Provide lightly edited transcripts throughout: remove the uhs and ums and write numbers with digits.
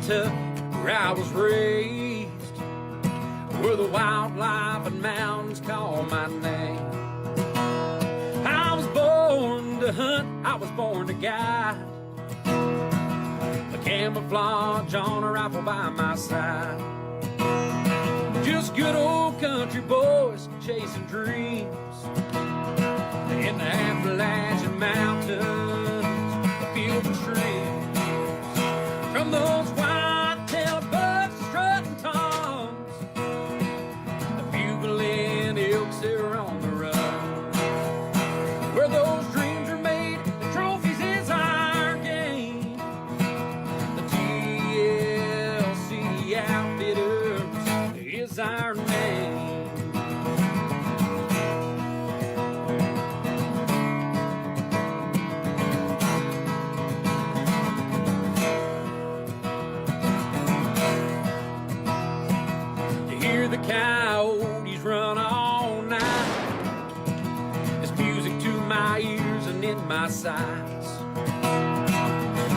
Kentucky, where I was raised, where the wildlife and mountains call my name. I was born to hunt, I was born to guide, a camouflage on a rifle by my side. Just good old country boys chasing dreams in the Appalachian Mountains, the fields and streams. From those white-tailed bucks strutting toms, the bugling elks that are on the run. Where those dreams are made, the trophies is our game. The TLC Outfitters is our name. The coyotes run all night. It's music to my ears and in my sights.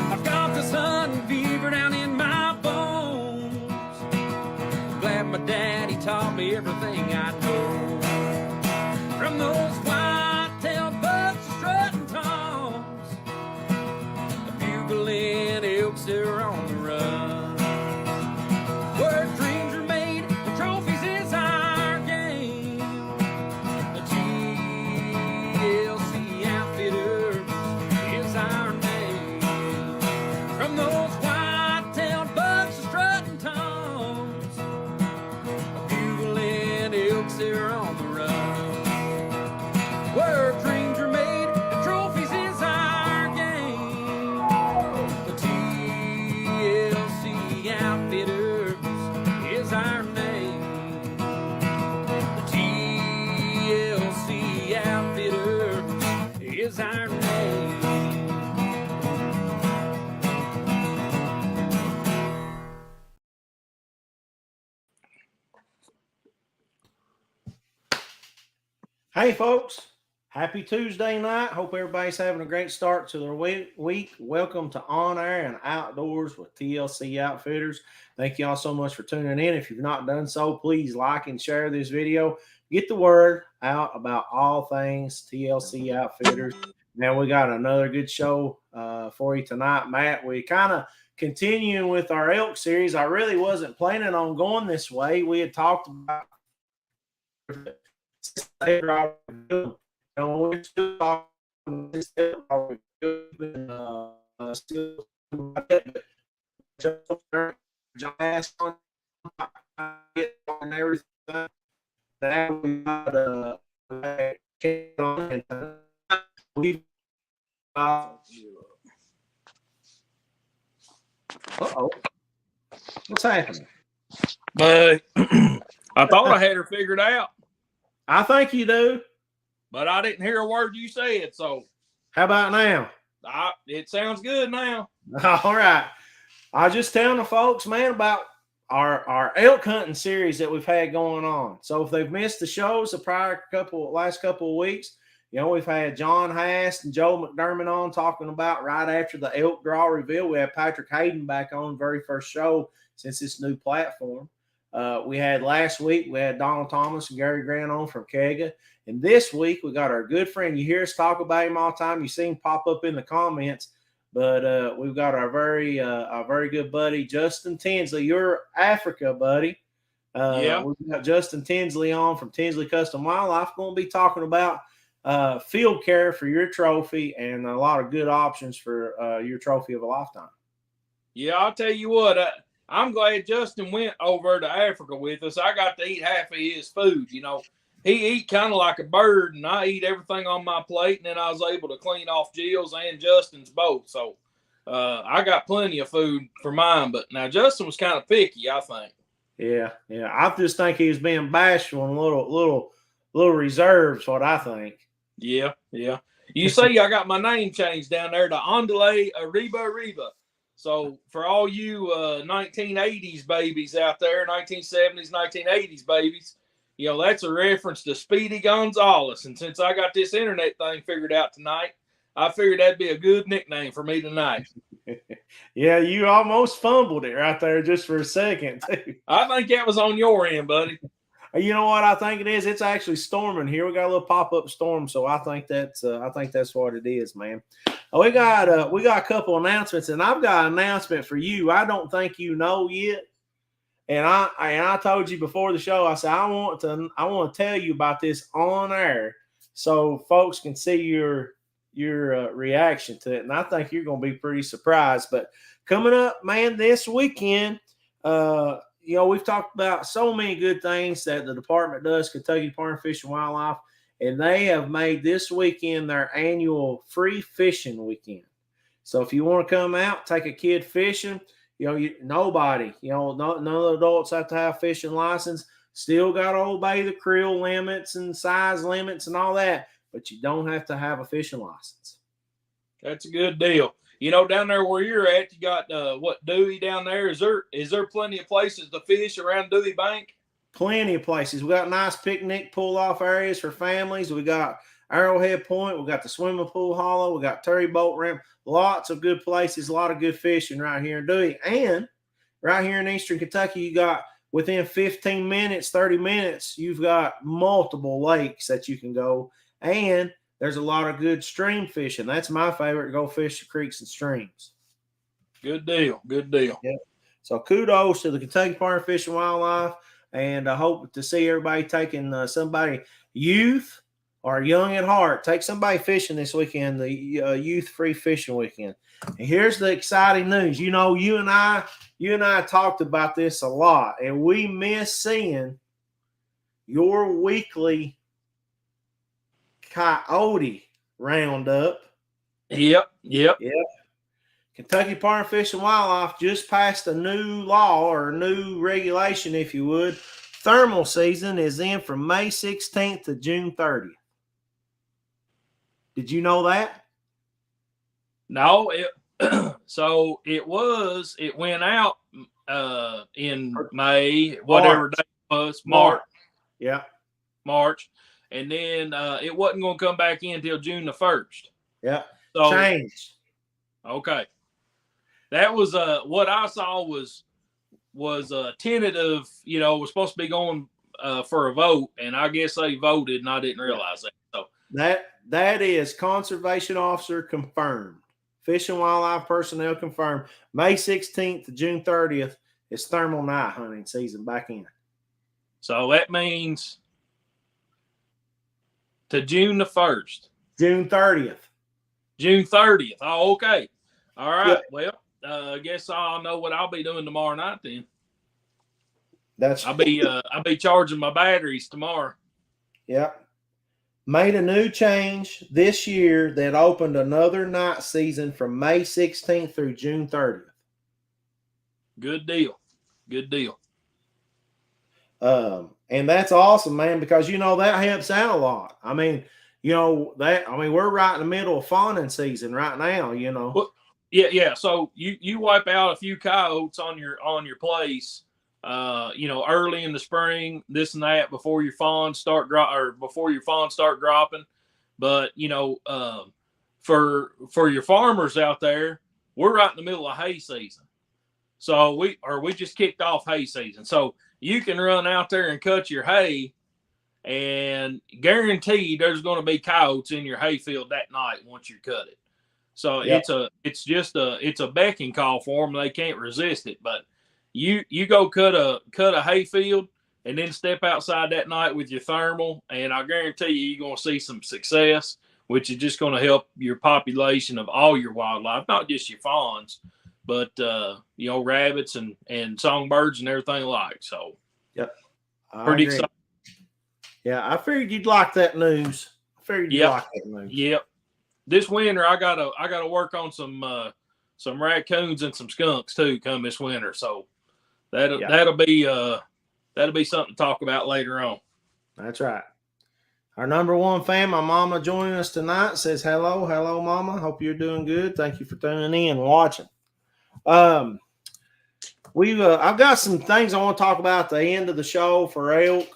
I've got this hunting fever down in my bones. Glad my daddy taught me everything I know. From those white-tailed bucks strutting toms, the bugling elks that are on the run. Where dreams are made, the trophies is our game. The TLC Outfitters is our name. From those white-tailed bucks strutting toms, a bugling elks that are on the run. Where dreams are made, the trophies is our game. The TLC Outfitters is our name. The TLC Outfitter is our name. Hey folks, happy Tuesday night. Hope everybody's having a great start to their week. Welcome to On Air and Outdoors with TLC Outfitters. Thank you all so much for tuning in. If you've not done so, please like and share this video. Get the word out about all things TLC Outfitters. Now we got another good show for you tonight, Matt. We kind of continuing with our elk series. I really wasn't planning on going this way. We had talked about we're still talking this and everything that we got we what's happening? But I thought I had her figured out. I think you do. But I didn't hear a word you said, so. How about now? It sounds good now. All right. I was just telling the folks, man, about our elk hunting series that we've had going on. So if they've missed the shows the last couple of weeks, you know, we've had John Hass and Joe McDermott on talking about right after the elk draw reveal. We had Patrick Hayden back on the very first show since this new platform. We had last week, we had Donald Thomas and Gary Grant on from Kega. And this week, we got our good friend. You hear us talk about him all the time. You see him pop up in the comments. But we've got our very good buddy, Justin Tinsley. You're Africa, buddy. Yeah. We've got Justin Tinsley on from Tinsley Custom Wildlife. Going to be talking about field care for your trophy and a lot of good options for your trophy of a lifetime. Yeah, I'll tell you what. I'm glad Justin went over to Africa with us. I got to eat half of his food. You know, he eat kind of like a bird, and I eat everything on my plate, and then I was able to clean off Jill's and Justin's both. So I got plenty of food for mine. But now Justin was kind of picky, I think. Yeah. I just think he was being bashful and a little reserved, what I think. Yeah. You see, I got my name changed down there to Andale Arriba. So for all you 1980s babies out there, 1970s, 1980s babies, you know, that's a reference to Speedy Gonzalez. And since I got this internet thing figured out tonight, I figured that'd be a good nickname for me tonight. Yeah, you almost fumbled it right there just for a second, too. I think that was on your end, buddy. You know what I think it is? It's actually storming here. We got a little pop-up storm, so I think that's what it is, man. We got a couple announcements, and I've got an announcement for you. I don't think you know yet, and I told you before the show. I said I want to tell you about this on air, so folks can see your reaction to it, and I think you're going to be pretty surprised. But coming up, man, this weekend, we've talked about so many good things that the department does, Kentucky Department of Fish and Wildlife, and they have made this weekend their annual free fishing weekend. So if you want to come out, take a kid fishing, nobody, none of the adults have to have fishing license. Still got to obey the creel limits and size limits and all that, but you don't have to have a fishing license. That's a good deal. Down there where you're at, you got Dewey down there. Is there plenty of places to fish around Dewey Bank? Plenty of places. We got nice picnic pull-off areas for families. We got Arrowhead Point. We got the swimming pool hollow. We got Terry Boat Ramp. Lots of good places. A lot of good fishing right here in Dewey. And right here in Eastern Kentucky, you got within 15 minutes, 30 minutes, you've got multiple lakes that you can go. And there's a lot of good stream fishing. That's my favorite. Go fish the creeks and streams. Good deal. Good deal. Yeah. So kudos to the Kentucky Department of Fish and Wildlife. And I hope to see everybody taking somebody, youth or young at heart, take somebody fishing this weekend, the youth free fishing weekend. And here's the exciting news. You and I talked about this a lot, and we miss seeing your weekly coyote roundup. Yep. Kentucky Department of Fish and Wildlife just passed a new law or a new regulation, if you would. Thermal season is in from May 16th to June 30th. Did you know that? No, so it went out in May, whatever day it was, March. Yeah. March. And then it wasn't going to come back in until June the 1st. Yeah. So changed. Okay. That was what I saw was tentative, was supposed to be going for a vote, and I guess they voted and I didn't realize that. So that is conservation officer confirmed. Fish and Wildlife personnel confirmed. May 16th to June 30th is thermal night hunting season back in. So that means to June the 1st. June 30th. June 30th. Oh, okay. All right. Yeah. Well, I guess I'll know what I'll be doing tomorrow night then. I'll be charging my batteries tomorrow. Yep. Made a new change this year that opened another night season from May 16th through June 30th. Good deal. Good deal. And that's awesome, man, because that helps out a lot. I mean, we're right in the middle of fawning season right now, Well, yeah. So you wipe out a few coyotes on your place, early in the spring, this and that, before your fawns start dropping. But for your farmers out there, we're right in the middle of hay season. So we just kicked off hay season. So you can run out there and cut your hay, and guaranteed there's going to be coyotes in your hay field that night once you cut it. So yep. it's a becking call for them. They can't resist it. But you go cut a hay field and then step outside that night with your thermal, and I guarantee you're going to see some success, which is just going to help your population of all your wildlife, not just your fawns, but rabbits and songbirds and everything alike. So, yep, pretty exciting. Yeah, I figured you'd like that news. Like that news. Yep. This winter, I gotta work on some raccoons and some skunks too. Come this winter, so that'll be something to talk about later on. That's right. Our number one fan, my mama, joining us tonight, says hello, mama. Hope you're doing good. Thank you for tuning in and watching. I've got some things I want to talk about at the end of the show for elk.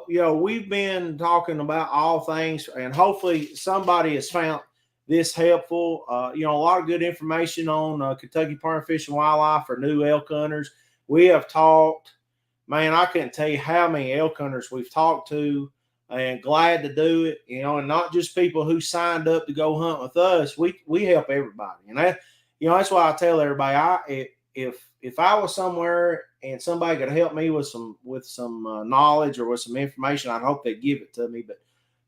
We've been talking about all things, and hopefully somebody has found this helpful. A lot of good information on Kentucky Perm Fish and Wildlife for new elk hunters. We have talked, man, I couldn't tell you how many elk hunters we've talked to, and glad to do it, and not just people who signed up to go hunt with us. We help everybody. And that's why I tell everybody, if I was somewhere and somebody could help me with some knowledge or with some information, I'd hope they'd give it to me. But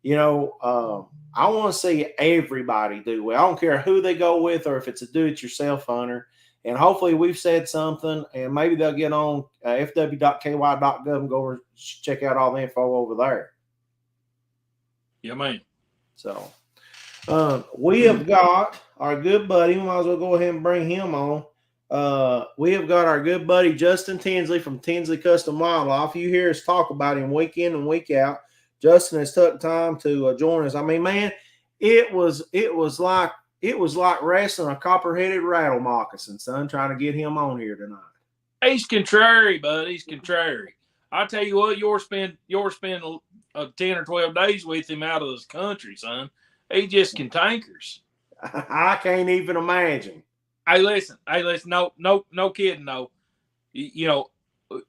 I want to see everybody do well. I don't care who they go with or if it's a do-it-yourself hunter. And hopefully we've said something, and maybe they'll get on fw.ky.gov and go over and check out all the info over there. Yeah, man. So we have got our good buddy. We might as well go ahead and bring him on. We have got our good buddy Justin Tinsley from Tinsley Custom Wildlife. You hear us talk about him week in and week out. Justin has took time to join us. I mean, man, it was like wrestling a copper-headed rattle moccasin, son, trying to get him on here tonight. He's contrary, bud. He's contrary. I tell you what, you'll spend 10 or 12 days with him out of this country, son. He just cantankers. I can't even imagine. Hey, listen. No kidding, though.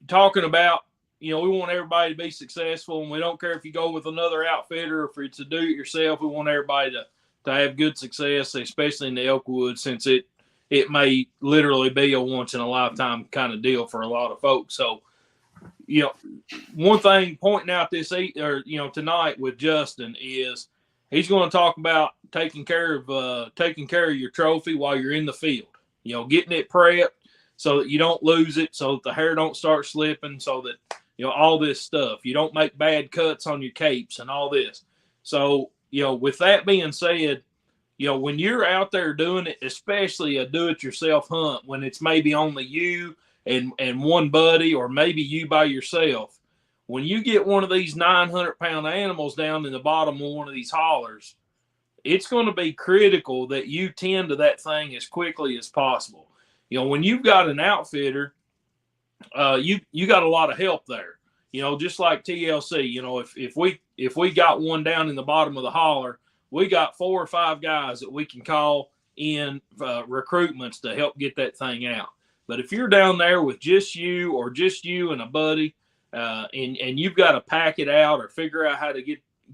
Talking about, we want everybody to be successful, and we don't care if you go with another outfitter or if it's a do-it-yourself. We want everybody to have good success, especially in the elk woods, since it may literally be a once-in-a-lifetime kind of deal for a lot of folks. So, one thing pointing out tonight with Justin is he's going to talk about taking care of your trophy while you're in the field. Getting it prepped so that you don't lose it, so that the hair don't start slipping, so that all this stuff. You don't make bad cuts on your capes and all this. So, with that being said, when you're out there doing it, especially a do-it-yourself hunt, when it's maybe only you and one buddy, or maybe you by yourself, when you get one of these 900-pound animals down in the bottom of one of these hollers, it's going to be critical that you tend to that thing as quickly as possible. When you've got an outfitter, you got a lot of help there. Just like TLC, if we got one down in the bottom of the holler, we got 4 or 5 guys that we can call in recruitments to help get that thing out. But if you're down there with just you and a buddy, and you've got to pack it out or figure out how to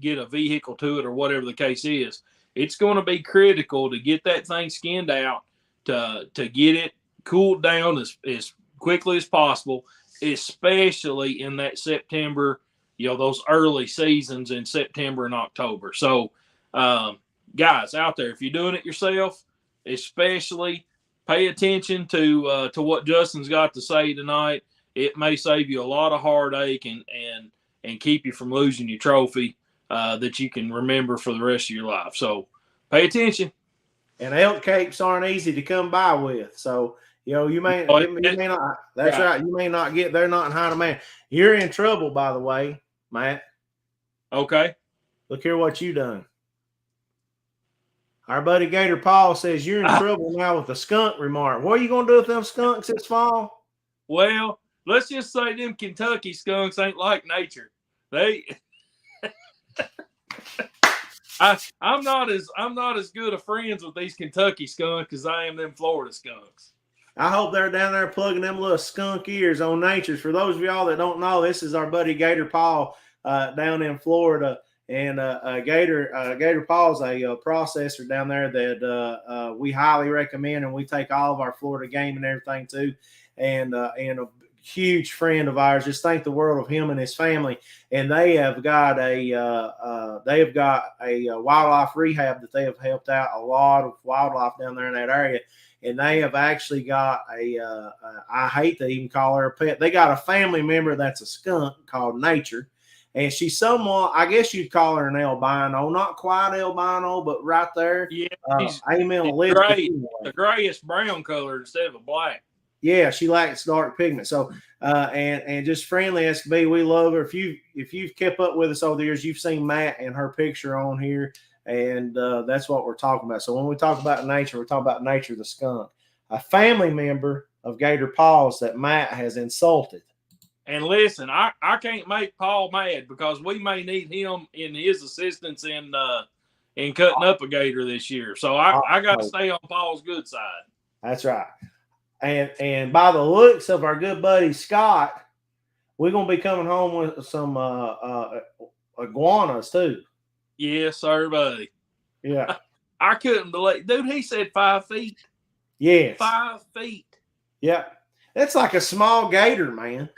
get a vehicle to it or whatever the case is, it's going to be critical to get that thing skinned out, to get it cooled down as quickly as possible, especially in that September, those early seasons in September and October. So, guys out there, if you're doing it yourself, especially pay attention to what Justin's got to say tonight. It may save you a lot of heartache and keep you from losing your trophy that you can remember for the rest of your life. So pay attention. And elk capes aren't easy to come by with. So, you may not. That's right. You may not get there, not in high demand. You're in trouble, by the way, Matt. Okay. Look here what you done. Our buddy Gator Paul says you're in trouble now with the skunk remark. What are you going to do with them skunks this fall? Well, let's just say them Kentucky skunks ain't like nature. I'm not as good of friends with these Kentucky skunks as I am them Florida skunks. I hope they're down there plugging them little skunk ears on Nature's. For those of y'all that don't know, this is our buddy Gator Paul down in Florida. And Gator Paul's a processor down there that we highly recommend, and we take all of our Florida game and everything too. And a huge friend of ours. Just think the world of him and his family. And they have got a wildlife rehab that they have helped out a lot of wildlife down there in that area. And they have actually got I hate to even call her a pet. They got a family member that's a skunk called Nature. And she's somewhat, I guess you'd call her an albino, not quite albino, but right there. Yeah, the grayish brown color instead of a black. Yeah, she likes dark pigment. So, and just friendly as can be. We love her. If you've kept up with us over the years, you've seen Matt and her picture on here, and that's what we're talking about. So when we talk about Nature, we're talking about Nature the skunk, a family member of Gator Paul's that Matt has insulted. And listen, I can't make Paul mad because we may need him in his assistance in in cutting up a gator this year. So I got to stay on Paul's good side. That's right. And by the looks of our good buddy Scott, we're gonna be coming home with some iguanas too. Yes, sir, buddy. Yeah. I couldn't believe, dude. He said 5 feet. Yes. 5 feet. Yeah. That's like a small gator, man.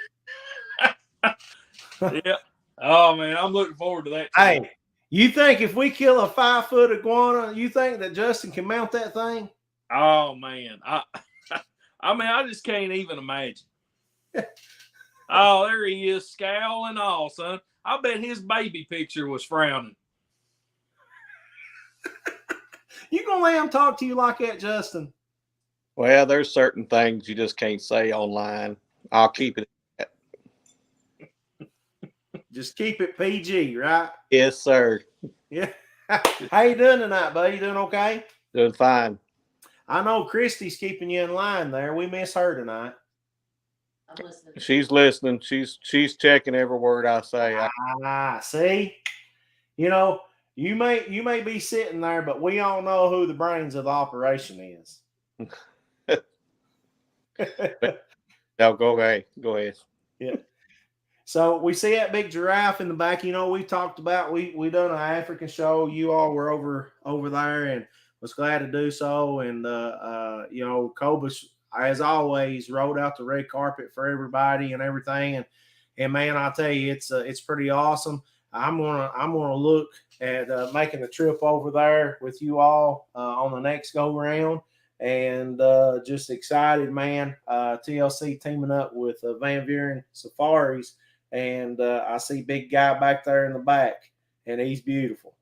Yeah. Oh man, I'm looking forward to that. Hey, you think if we kill a 5-foot iguana, you think that Justin can mount that thing? Oh man, I mean, I just can't even imagine. Oh, there he is, scowl and all, son. I bet his baby picture was frowning. You gonna let him talk to you like that, Justin? Well, there's certain things you just can't say online. I'll keep it. Just keep it PG, right? Yes, sir. Yeah. How you doing tonight, buddy? You doing okay? Doing fine. I know Christy's keeping you in line there. We miss her tonight. I'm listening. She's listening. She's checking every word I say. See? You know, you may be sitting there, but we all know who the brains of the operation is. No, go ahead. Go ahead. Yeah. So we see that big giraffe in the back. You know, we talked about we done an African show. You all were over there and was glad to do so. And you know, Cobus, as always, rolled out the red carpet for everybody and everything. And man, I'll tell you, it's pretty awesome. I'm gonna look at making a trip over there with you all on the next go round. And just excited, man. TLC teaming up with Van Buren Safaris. And I see big guy back there in the back, and he's beautiful.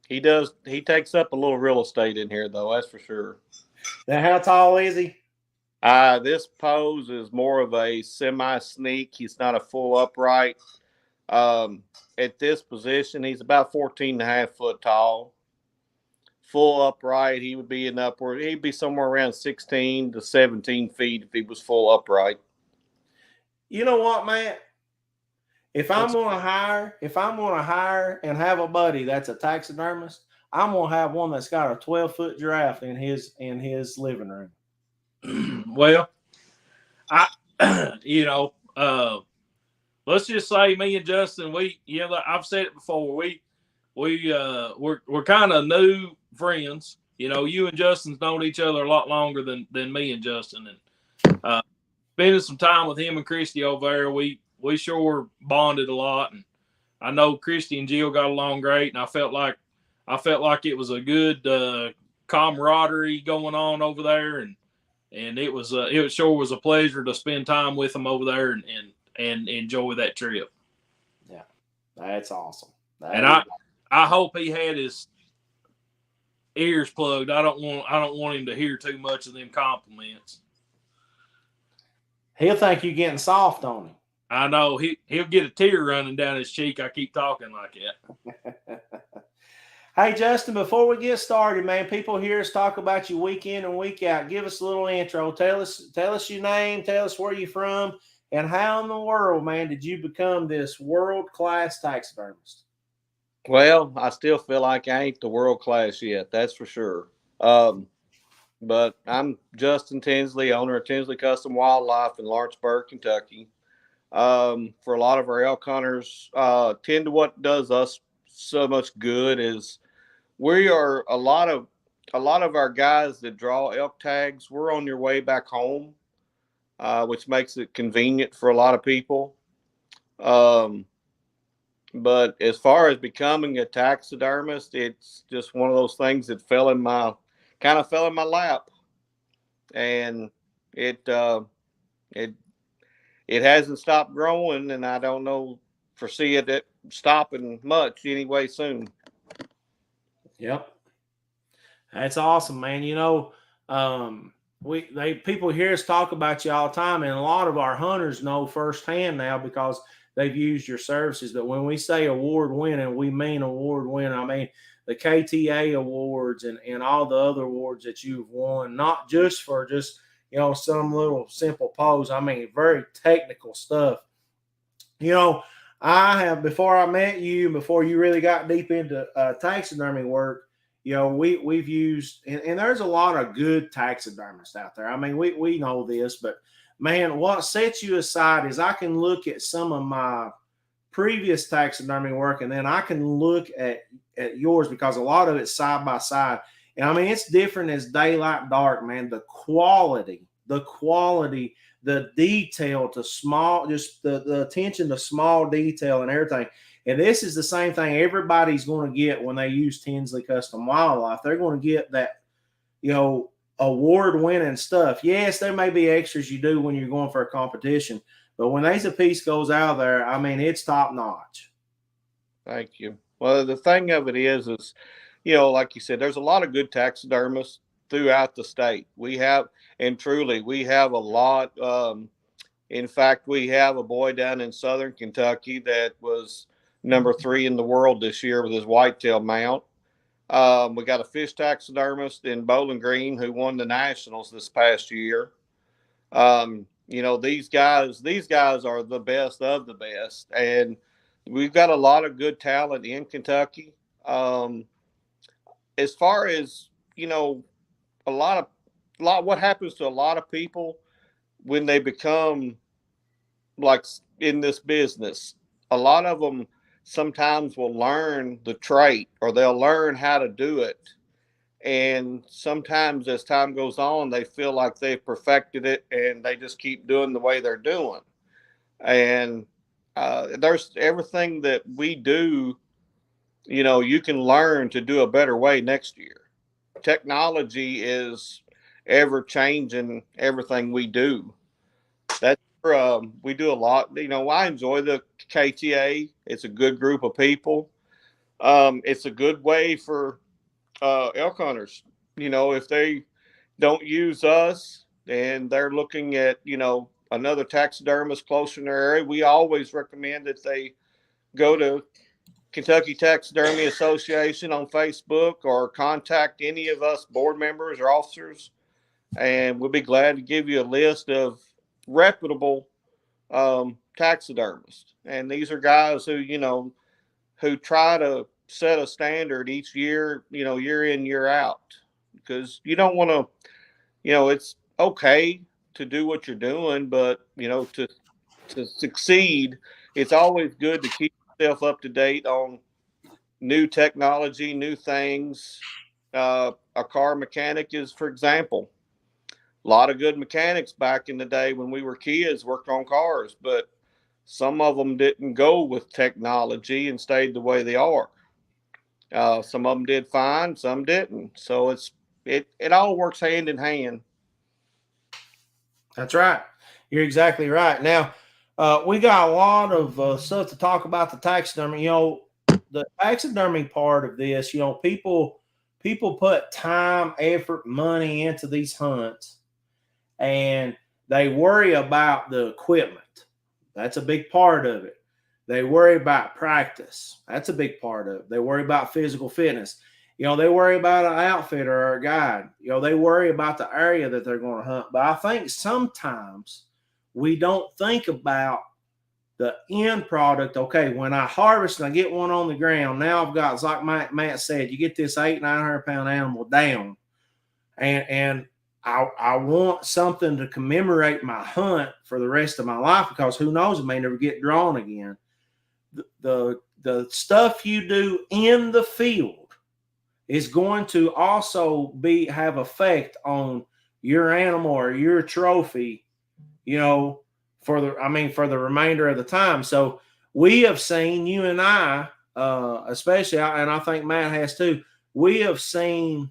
He does. He takes up a little real estate in here, though. That's for sure. Now, how tall is he? This pose is more of a semi-sneak. He's not a full upright. At this position, he's about 14.5 foot tall. Full upright, he would be an upward. He'd be somewhere around 16 to 17 feet if he was full upright. You know what, man? If I'm gonna hire and have a buddy that's a taxidermist, I'm gonna have one that's got a 12-foot giraffe in his living room. Well, you know, let's just say me and Justin, I've said it before, we're kind of new friends. You know, you and Justin's known each other a lot longer than me and Justin, and spending some time with him and Christy over there, we sure bonded a lot. And I know Christy and Jill got along great, and I felt like it was a good camaraderie going on over there, and it sure was a pleasure to spend time with them over there and enjoy that trip. Yeah, that's awesome. I hope he had his ears plugged. I don't want him to hear too much of them compliments. He'll think you're getting soft on him. I know he'll get a tear running down his cheek. I keep talking like that. Hey, Justin, before we get started, man, people hear us talk about you week in and week out. Give us a little intro. Tell us your name. Tell us where you're from, and how in the world, man, did you become this world-class taxidermist? Well, I still feel like I ain't the world class yet. That's for sure. But I'm Justin Tinsley, owner of Tinsley Custom Wildlife in Lawrenceburg, Kentucky. For a lot of our elk hunters, what does us so much good is we are a lot of our guys that draw elk tags. We're on your way back home, which makes it convenient for a lot of people. But as far as becoming a taxidermist, it's just one of those things that fell in my lap, and it hasn't stopped growing, and I don't foresee it stopping much anyway soon. Yep, that's awesome, man. You know, people hear us talk about you all the time, and a lot of our hunters know firsthand now because they've used your services. But when we say award winning, we mean award winning. I mean the KTA awards and all the other awards that you've won, not just for some little simple pose. I mean, very technical stuff. You know, I have, before I met you, before you really got deep into taxidermy work, we've used, and there's a lot of good taxidermists out there. I mean, we know this, but man, what sets you aside is I can look at some of my previous taxidermy work, and then I can look at yours, because a lot of it's side by side. And I mean, it's different as daylight, dark, man. The quality, the detail to small, just the attention to small detail and everything. And this is the same thing everybody's going to get when they use Tinsley Custom Wildlife. They're going to get that, award-winning stuff. Yes, there may be extras you do when you're going for a competition, but when there's a piece goes out there, I mean, it's top notch. Thank you. Well, the thing of it is, like you said, there's a lot of good taxidermists throughout the state. We have a lot. In fact, we have a boy down in Southern Kentucky that was number 3 in the world this year with his whitetail mount. We got a fish taxidermist in Bowling Green who won the nationals this past year. These guys are the best of the best, and we've got a lot of good talent in Kentucky. As far as, what happens to a lot of people when they become like in this business, a lot of them sometimes will learn the trait, or they'll learn how to do it. And sometimes as time goes on, they feel like they've perfected it and they just keep doing the way they're doing. And there's everything that we do, you can learn to do a better way next year. Technology is ever changing everything we do. That's we do a lot. I enjoy the KTA. It's a good group of people. It's a good way for elk hunters. If they don't use us and they're looking at, another taxidermist closer in their area, we always recommend that they go to Kentucky Taxidermy Association on Facebook or contact any of us board members or officers, and we'll be glad to give you a list of reputable taxidermists. And these are guys who try to set a standard each year, year in, year out, because you don't want to, it's okay to do what you're doing, but to succeed, it's always good to keep yourself up to date on new technology, new things. A car mechanic is, for example, a lot of good mechanics back in the day when we were kids worked on cars, but some of them didn't go with technology and stayed the way they are. Some of them did fine, some didn't. So it all works hand in hand. That's right. You're exactly right. Now, we got a lot of stuff to talk about the taxidermy. The taxidermy part of this, people put time, effort, money into these hunts, and they worry about the equipment. That's a big part of it. They worry about practice. That's a big part of it. They worry about physical fitness. They worry about an outfitter or a guide. They worry about the area that they're going to hunt. But I think sometimes we don't think about the end product. Okay, when I harvest and I get one on the ground, now I've got, like Matt said, you get this 800-900 pound animal down, and I want something to commemorate my hunt for the rest of my life, because who knows, it may never get drawn again. The stuff you do in the field is going to also have effect on your animal or your trophy, for the remainder of the time. So we have seen, you and I, especially, and I think Matt has too, we have seen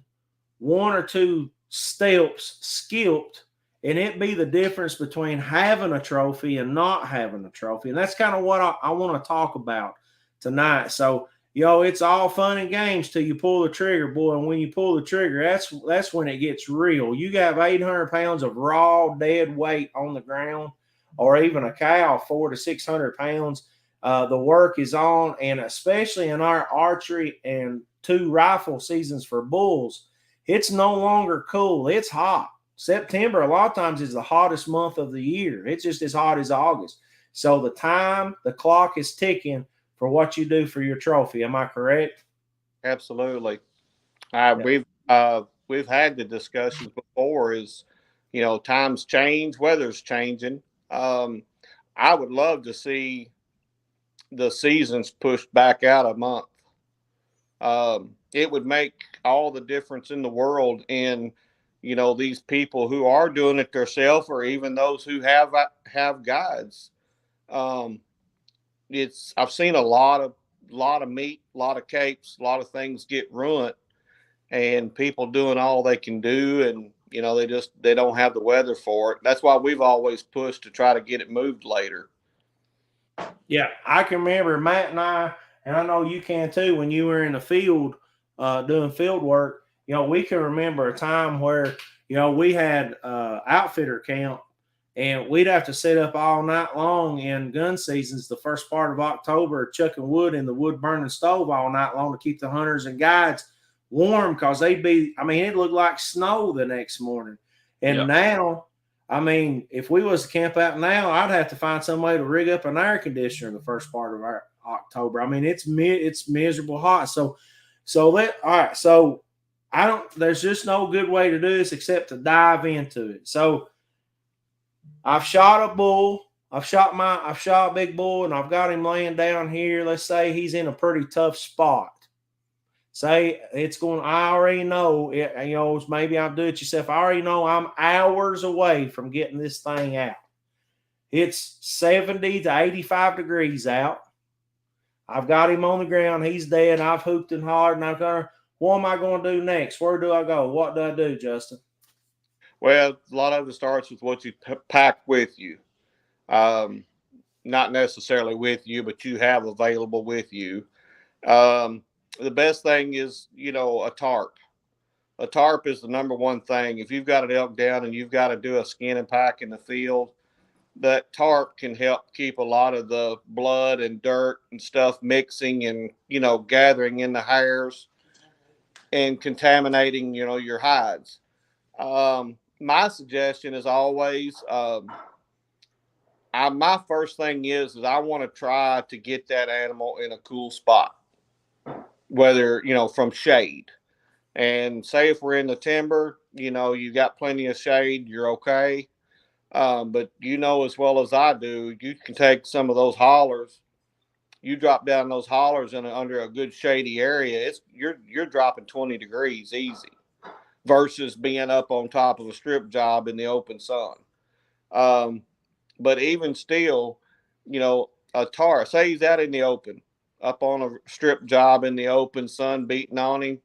one or two steps skipped, and it be the difference between having a trophy and not having a trophy. And that's kind of what I want to talk about tonight. So, it's all fun and games till you pull the trigger, boy. And when you pull the trigger, that's when it gets real. You got 800 pounds of raw dead weight on the ground, or even a cow, 400 to 600 pounds. The work is on, and especially in our archery and 2 rifle seasons for bulls, it's no longer cool. It's hot. September, a lot of times, is the hottest month of the year. It's just as hot as August. So the clock is ticking for what you do for your trophy. Am I correct? Absolutely. Yeah. We've had the discussions before. Is times change, weather's changing. I would love to see the seasons pushed back out a month. It would make all the difference in the world in these people who are doing it themselves, or even those who have guides. Um, I've seen a lot of meat, a lot of capes, a lot of things get ruined, and people doing all they can do, and they don't have the weather for it. That's why we've always pushed to try to get it moved later. Yeah, I can remember Matt and I know you can too, when you were in the field doing field work. We can remember a time where we had outfitter camp, and we'd have to sit up all night long in gun seasons, the first part of October, chucking wood in the wood burning stove all night long to keep the hunters and guides warm, because it looked like snow the next morning. And Yep. now, if we was to camp out now, I'd have to find some way to rig up an air conditioner in the first part of our October. It's miserable hot. So there's just no good way to do this except to dive into it. So I've shot a bull. I've shot a big bull, and I've got him laying down here. Let's say he's in a pretty tough spot. Say I already know it, maybe I'll do it yourself. I already know I'm hours away from getting this thing out. It's 70 to 85 degrees out. I've got him on the ground. He's dead. I've hooped and hollered, and what am I going to do next? Where do I go? What do I do, Justin? Well, a lot of it starts with what you pack with you. Not necessarily with you, but you have available with you. The best thing is, a tarp. A tarp is the number one thing. If you've got an elk down and you've got to do a skin and pack in the field, that tarp can help keep a lot of the blood and dirt and stuff mixing and, gathering in the hairs and contaminating, your hides. My suggestion is always, my first thing is I want to try to get that animal in a cool spot, whether, from shade. And say if we're in the timber, you got plenty of shade, you're okay. But as well as I do, you can take some of those hollers. You drop down those hollers under a good shady area, you're dropping 20 degrees easy, versus being up on top of a strip job in the open sun. But even still, a tar, say he's out in the open, up on a strip job in the open, sun beating on him,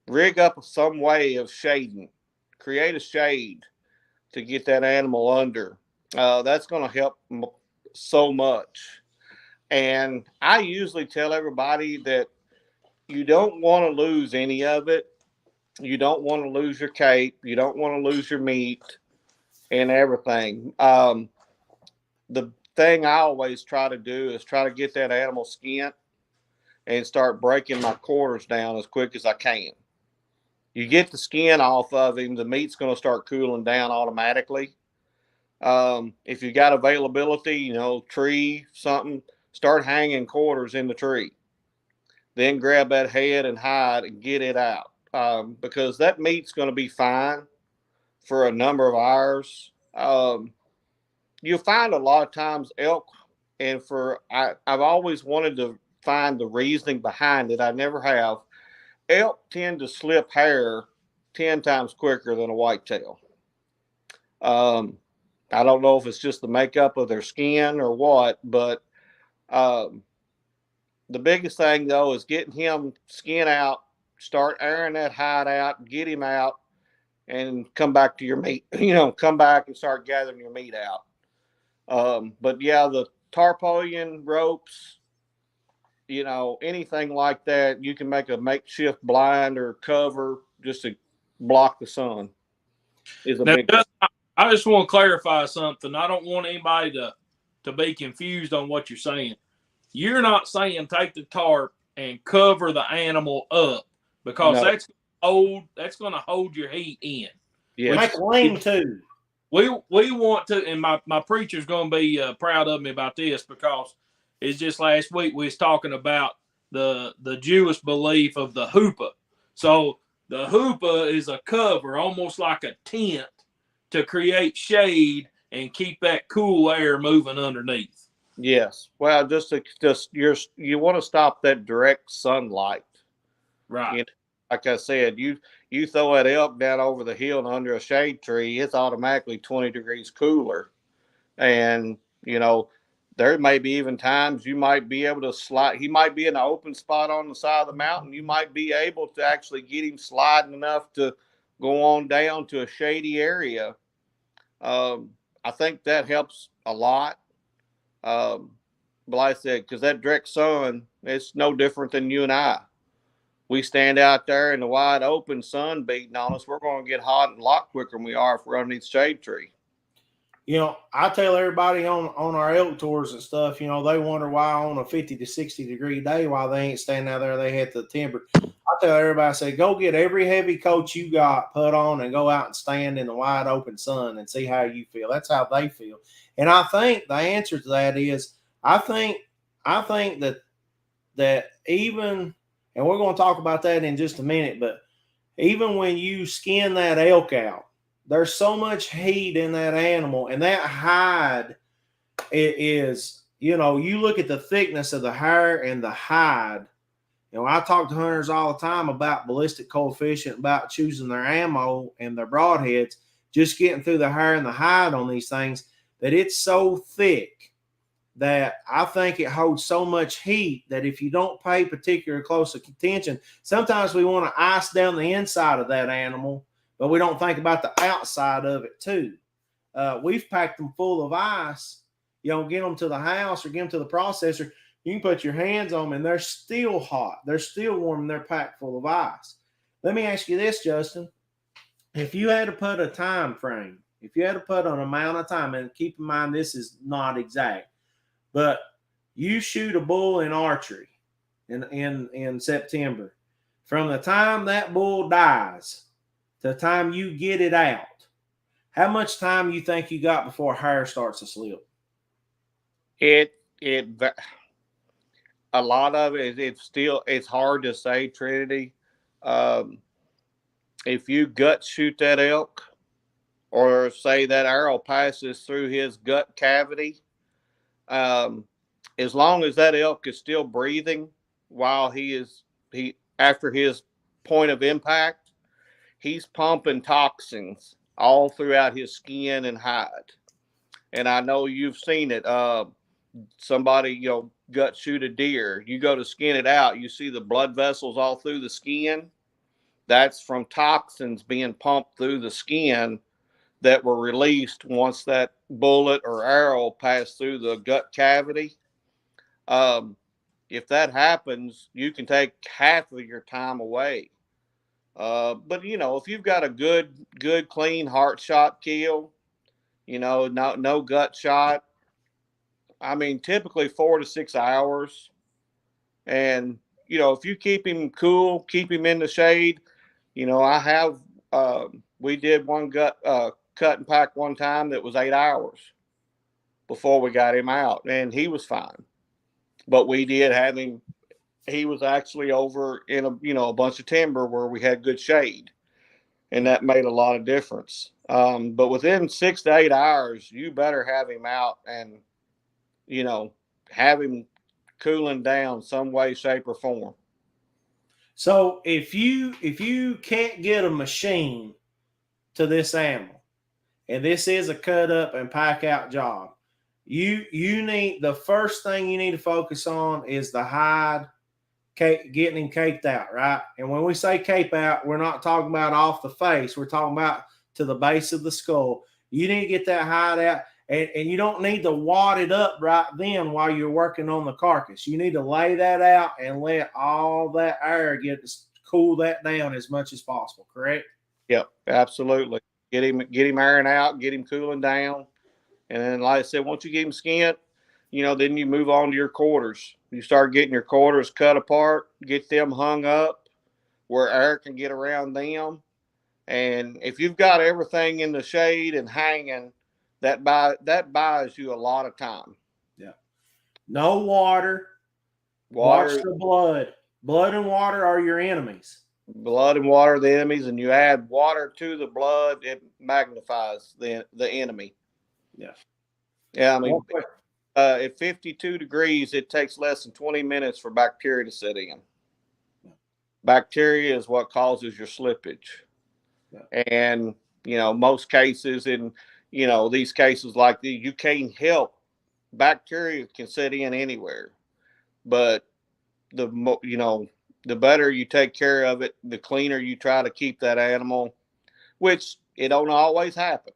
rig up some way of shading, create a shade to get that animal under. That's going to help so much. And I usually tell everybody that you don't want to lose any of it. You don't want to lose your cape. You don't want to lose your meat and everything. The thing I always try to do is try to get that animal skinned and start breaking my quarters down as quick as I can. You get the skin off of him, the meat's going to start cooling down automatically. If you got availability, tree, something, start hanging quarters in the tree. Then grab that head and hide and get it out. Because that meat's going to be fine for a number of hours. You'll find a lot of times elk, and I've always wanted to find the reasoning behind it. I never have. Elk tend to slip hair 10 times quicker than a whitetail. I don't know if it's just the makeup of their skin or what, but the biggest thing, though, is getting him skin out, start airing that hide out, get him out, and come back to your meat. Come back and start gathering your meat out. But, yeah, the tarpaulin ropes, anything like that, you can make a makeshift blind or cover just to block the sun. I just want to clarify something. I don't want anybody to be confused on what you're saying. You're not saying take the tarp and cover the animal up, because that's going to hold your heat in. Yeah. Make a lean-to. we want to, and my preacher's going to be proud of me about this, because it's just last week we was talking about the Jewish belief of the hoopah. So the hoopah is a cover, almost like a tent, to create shade and keep that cool air moving underneath. Yes. Well, you want to stop that direct sunlight. Right. You know, like I said, you throw that elk down over the hill and under a shade tree, it's automatically 20 degrees cooler. And, there may be even times you might be able to slide. He might be in an open spot on the side of the mountain. You might be able to actually get him sliding enough to go on down to a shady area. I think that helps a lot. But like I said, because that direct sun, it's no different than you and I. We stand out there in the wide open, sun beating on us. We're going to get hot a lot quicker than we are if we're underneath shade tree. I tell everybody on our elk tours and stuff, they wonder why on a 50 to 60 degree day, why they ain't standing out there, they hit the timber. I tell everybody, I say, go get every heavy coat you got put on and go out and stand in the wide open sun and see how you feel. That's how they feel. And I think the answer to that is, I think that even, and we're going to talk about that in just a minute, but even when you skin that elk out, there's so much heat in that animal, and that hide is, you look at the thickness of the hair and the hide. I talk to hunters all the time about ballistic coefficient, about choosing their ammo and their broadheads, just getting through the hair and the hide on these things, that it's so thick that I think it holds so much heat that if you don't pay particular close attention, sometimes we want to ice down the inside of that animal, but we don't think about the outside of it too. We've packed them full of ice. Get them to the house or get them to the processor. You can put your hands on them and they're still hot. They're still warm and they're packed full of ice. Let me ask you this, Justin. If you had to put a time frame, if you had to put an amount of time, and keep in mind this is not exact, but you shoot a bull in archery in September, from the time that bull dies to the time you get it out, how much time you think you got before hair starts to slip? A lot of it, it's hard to say, Trinity. If you gut shoot that elk, or say that arrow passes through his gut cavity, as long as that elk is still breathing while after his point of impact, he's pumping toxins all throughout his skin and hide. And I know you've seen it. Somebody, gut shoot a deer. You go to skin it out, you see the blood vessels all through the skin. That's from toxins being pumped through the skin that were released once that bullet or arrow passed through the gut cavity. If that happens, you can take half of your time away. But if you've got a good, clean heart shot kill, no gut shot, I mean, typically 4 to 6 hours. And, if you keep him cool, keep him in the shade, we did one gut cut and pack one time that was 8 hours before we got him out, and he was fine. But we did have him. He was actually over in a bunch of timber where we had good shade, and that made a lot of difference. But within 6 to 8 hours, you better have him out and have him cooling down some way, shape, or form. So if you can't get a machine to this animal, and this is a cut up and pack out job, you need, the first thing you need to focus on is the hide, getting him caked out, right? And when we say cape out, we're not talking about off the face. We're talking about to the base of the skull. You need to get that hide out, and you don't need to wad it up right then while you're working on the carcass. You need to lay that out and let all that air cool that down as much as possible, correct? Yep, absolutely. Get him airing out, get him cooling down. And then, like I said, once you get him skinned, then you move on to your quarters. You start getting your quarters cut apart, get them hung up where air can get around them. And if you've got everything in the shade and hanging, that buys you a lot of time. Yeah. No water. Water, Watch the blood. Blood and water are your enemies. blood and water are the enemies, and you add water to the blood, it magnifies the enemy. Yeah. Yeah, I mean, at 52 degrees, it takes less than 20 minutes for bacteria to set in. Bacteria is what causes your slippage. Yeah. And, most cases in, these cases like these, you can't help. Bacteria can set in anywhere. But, the better you take care of it, the cleaner you try to keep that animal, which it don't always happen.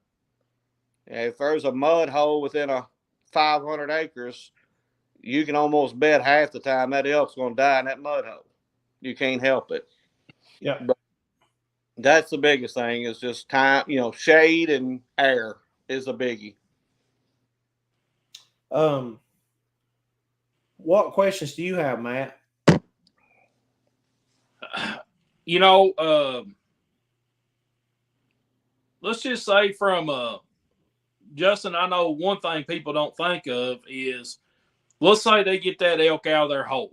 If there's a mud hole within a 500 acres, you can almost bet half the time that elk's going to die in that mud hole. You can't help it. Yeah. But that's the biggest thing is just time, shade and air is a biggie. What questions do you have, Matt? Let's just say from Justin, I know one thing people don't think of is, let's say they get that elk out of their hole.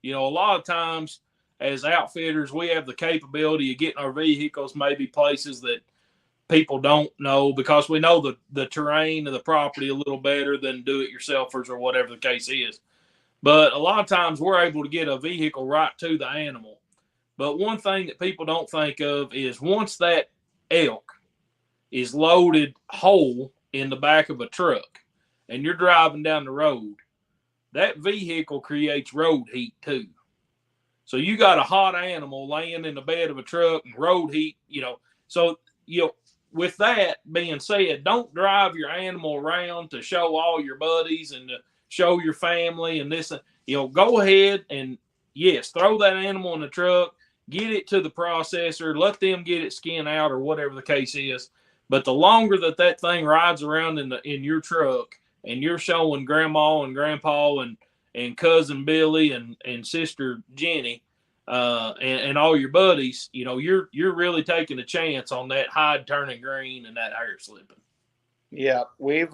A lot of times as outfitters, we have the capability of getting our vehicles maybe places that people don't know because we know the terrain of the property a little better than do-it-yourselfers or whatever the case is. But a lot of times we're able to get a vehicle right to the animal. But one thing that people don't think of is once that elk is loaded whole in the back of a truck and you're driving down the road, that vehicle creates road heat too. So you got a hot animal laying in the bed of a truck and road heat, So, with that being said, don't drive your animal around to show all your buddies and to show your family and this. Go ahead and, yes, throw that animal in the truck, get it to the processor, let them get it skinned out or whatever the case is. But the longer that thing rides around in your truck and you're showing grandma and grandpa and cousin Billy and sister Jenny and all your buddies, you're really taking a chance on that hide turning green and that hair slipping. Yeah, we've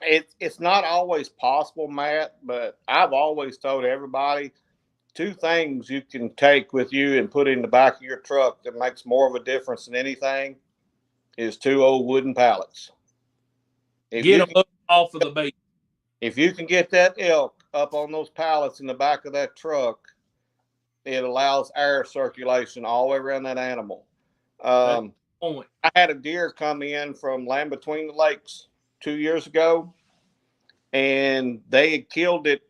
it's not always possible, Matt, but I've always told everybody 2 things you can take with you and put in the back of your truck that makes more of a difference than anything is 2 old wooden pallets. Get them up off of the beach. If you can get that elk up on those pallets in the back of that truck, it allows air circulation all the way around that animal. I had a deer come in from Land Between the Lakes 2 years ago, and they had killed it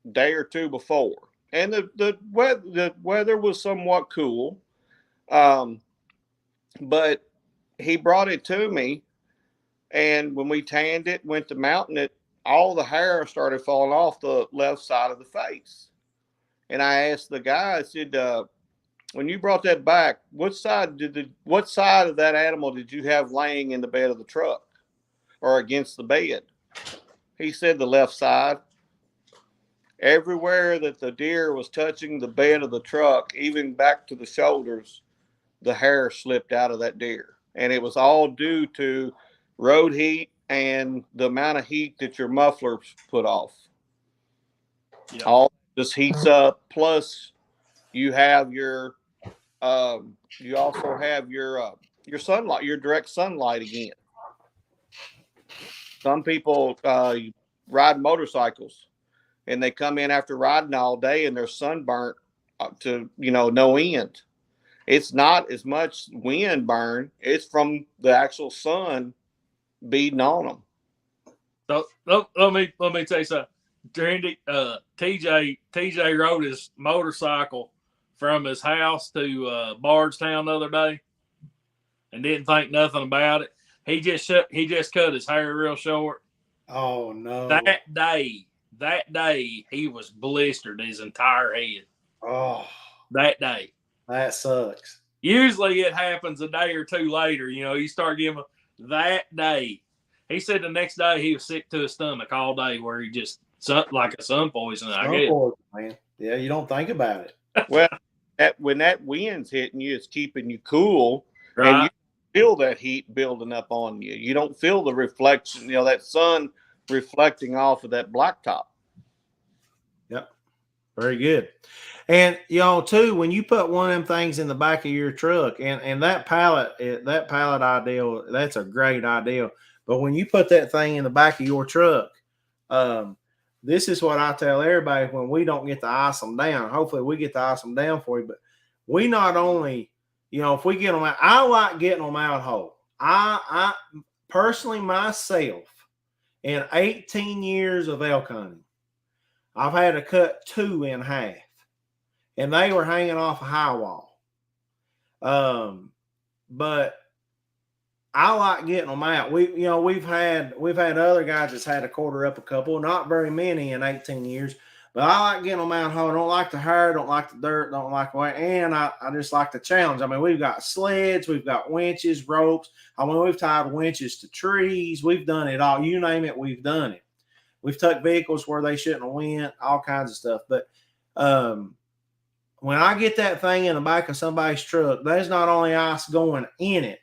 a day or 2 before. And the weather was somewhat cool, but he brought it to me, and when we tanned it, went to mounting it, all the hair started falling off the left side of the face. And I asked the guy, I said, when you brought that back, what side of that animal did you have laying in the bed of the truck or against the bed? He said the left side. Everywhere that the deer was touching the bed of the truck, even back to the shoulders, the hair slipped out of that deer. And it was all due to road heat and the amount of heat that your mufflers put off. Yeah. All this heats up. Plus, you have you also have your sunlight, your direct sunlight again. Some people ride motorcycles and they come in after riding all day and they're sunburnt to no end. It's not as much wind burn; it's from the actual sun beating on them. So let me tell you something. TJ rode his motorcycle from his house to Bardstown the other day and didn't think nothing about it. He just cut his hair real short. Oh no! That day he was blistered his entire head. Oh, that day. That sucks. Usually it happens a day or 2 later. You start giving that day. He said the next day he was sick to his stomach all day, where he just like a sun poison. I guess. Man. Yeah, you don't think about it. Well, when that wind's hitting you, it's keeping you cool, and you Right. feel that heat building up on you. You don't feel the reflection, that sun reflecting off of that blacktop. Yep. Very good. And too, when you put one of them things in the back of your truck, and that pallet idea, that's a great idea. But when you put that thing in the back of your truck, this is what I tell everybody when we don't get to ice them down. Hopefully, we get to ice them down for you. But we not only, if we get them out, I like getting them out whole. I personally myself, in 18 years of elk hunting, I've had to cut 2 in half, and they were hanging off a high wall. But I like getting them out. We've had other guys that's had to quarter up a couple, not very many in 18 years, but I like getting them out whole. I don't like the hair, don't like the dirt, don't like the way, and I just like the challenge. I mean, we've got sleds, we've got winches, ropes. I mean, we've tied winches to trees. We've done it all. You name it, we've done it. We've took vehicles where they shouldn't have went, all kinds of stuff. But when I get that thing in the back of somebody's truck, there's not only ice going in it,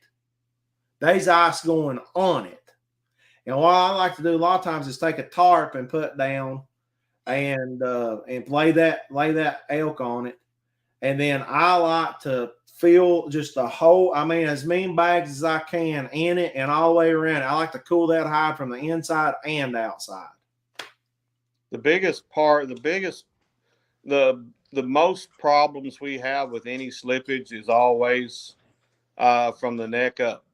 there's ice going on it. And what I like to do a lot of times is take a tarp and put down and lay that elk on it. And then I like to fill just the whole, as many bags as I can in it and all the way around it. I like to cool that hide from the inside and outside. The most problems we have with any slippage is always from the neck up,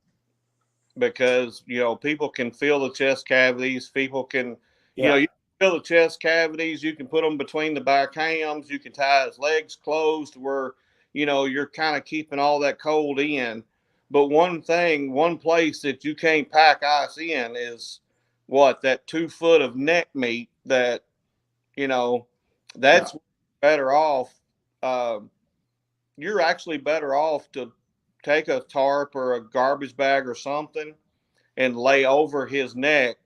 because people can feel the chest cavities. People can, you can feel the chest cavities. You can put them between the back hams. You can tie his legs closed where you're kind of keeping all that cold in. But one place that you can't pack ice in is that 2 foot of neck meat. That's better off. You're actually better off to take a tarp or a garbage bag or something and lay over his neck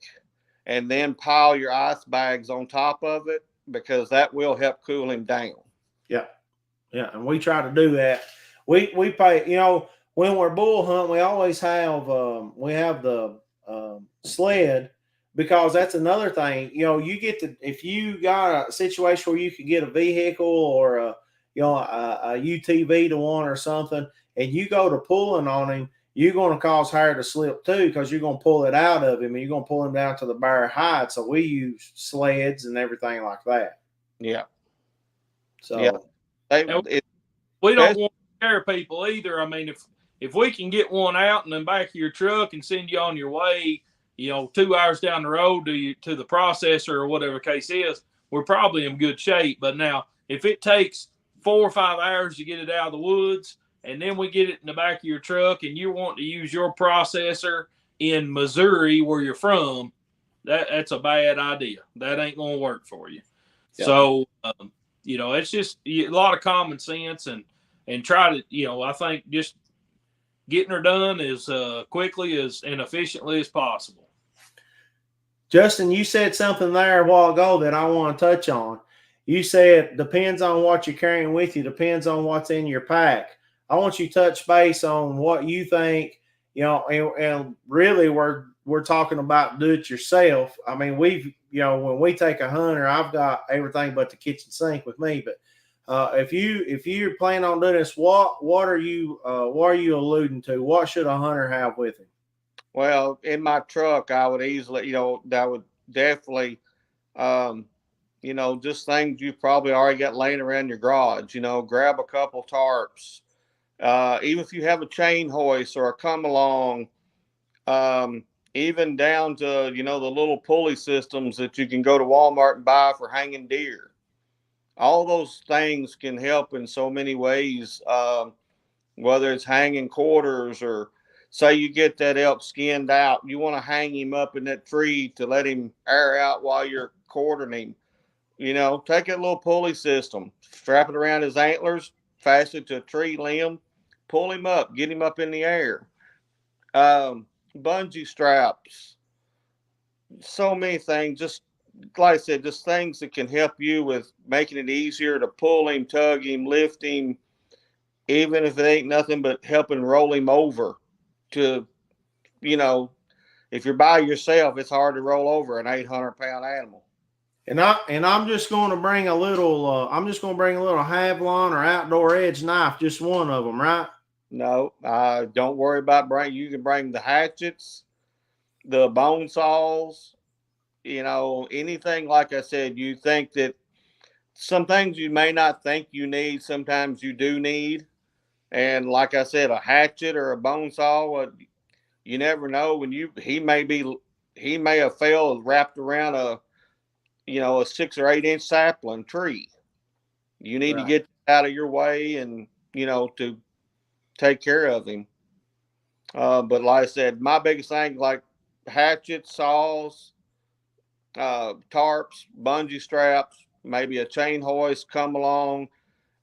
and then pile your ice bags on top of it, because that will help cool him down. Yeah. Yeah. And we try to do that. We pay, when we're bull hunting, we always have, we have the sled, because that's another thing. You get to, if you got a situation where you could get a vehicle or a UTV to one or something, and you go to pulling on him, you're going to cause hair to slip too, because you're going to pull it out of him and you're going to pull him down to the bare hide. So we use sleds and everything like that. Yeah. So we don't want to scare people either. I mean, if we can get one out in the back of your truck and send you on your way, 2 hours down the road to the processor or whatever the case is, we're probably in good shape. But now, if it takes 4 or 5 hours to get it out of the woods, and then we get it in the back of your truck, and you want to use your processor in Missouri, where you're from, that's a bad idea. That ain't going to work for you. Yeah. So, it's just a lot of common sense, and try to, I think just getting her done as quickly and efficiently as possible. Justin, you said something there a while ago that I want to touch on. You said depends on what you're carrying with you, depends on what's in your pack. I want you to touch base on what you think, and really we're talking about do it yourself. I mean, we've, when we take a hunter, I've got everything but the kitchen sink with me. But if you're planning on doing this, what are you alluding to? What should a hunter have with him? Well, in my truck, I would easily, that would definitely, just things you probably already got laying around your garage. Grab a couple tarps. Even if you have a chain hoist or a come along, even down to, the little pulley systems that you can go to Walmart and buy for hanging deer. All those things can help in so many ways, whether it's hanging quarters, or say you get that elk skinned out, you want to hang him up in that tree to let him air out while you're quartering him. Take that little pulley system, strap it around his antlers, fasten it to a tree limb, pull him up, get him up in the air. Bungee straps, so many things. Just like I said, just things that can help you with making it easier to pull him, tug him, lift him, even if it ain't nothing but helping roll him over to, if you're by yourself, it's hard to roll over an 800-pound animal. And I'm just going to bring a little. I'm just going to bring a little Havlon or Outdoor Edge knife, just one of them, right? No, don't worry about bringing. You can bring the hatchets, the bone saws, anything. Like I said, you think that some things you may not think you need, sometimes you do need. And like I said, a hatchet or a bone saw, you never know when he may have fell wrapped around a 6 or 8 inch sapling tree. You need to get out of your way and, to take care of him. But like I said, my biggest thing, like hatchets, saws, tarps, bungee straps, maybe a chain hoist come along.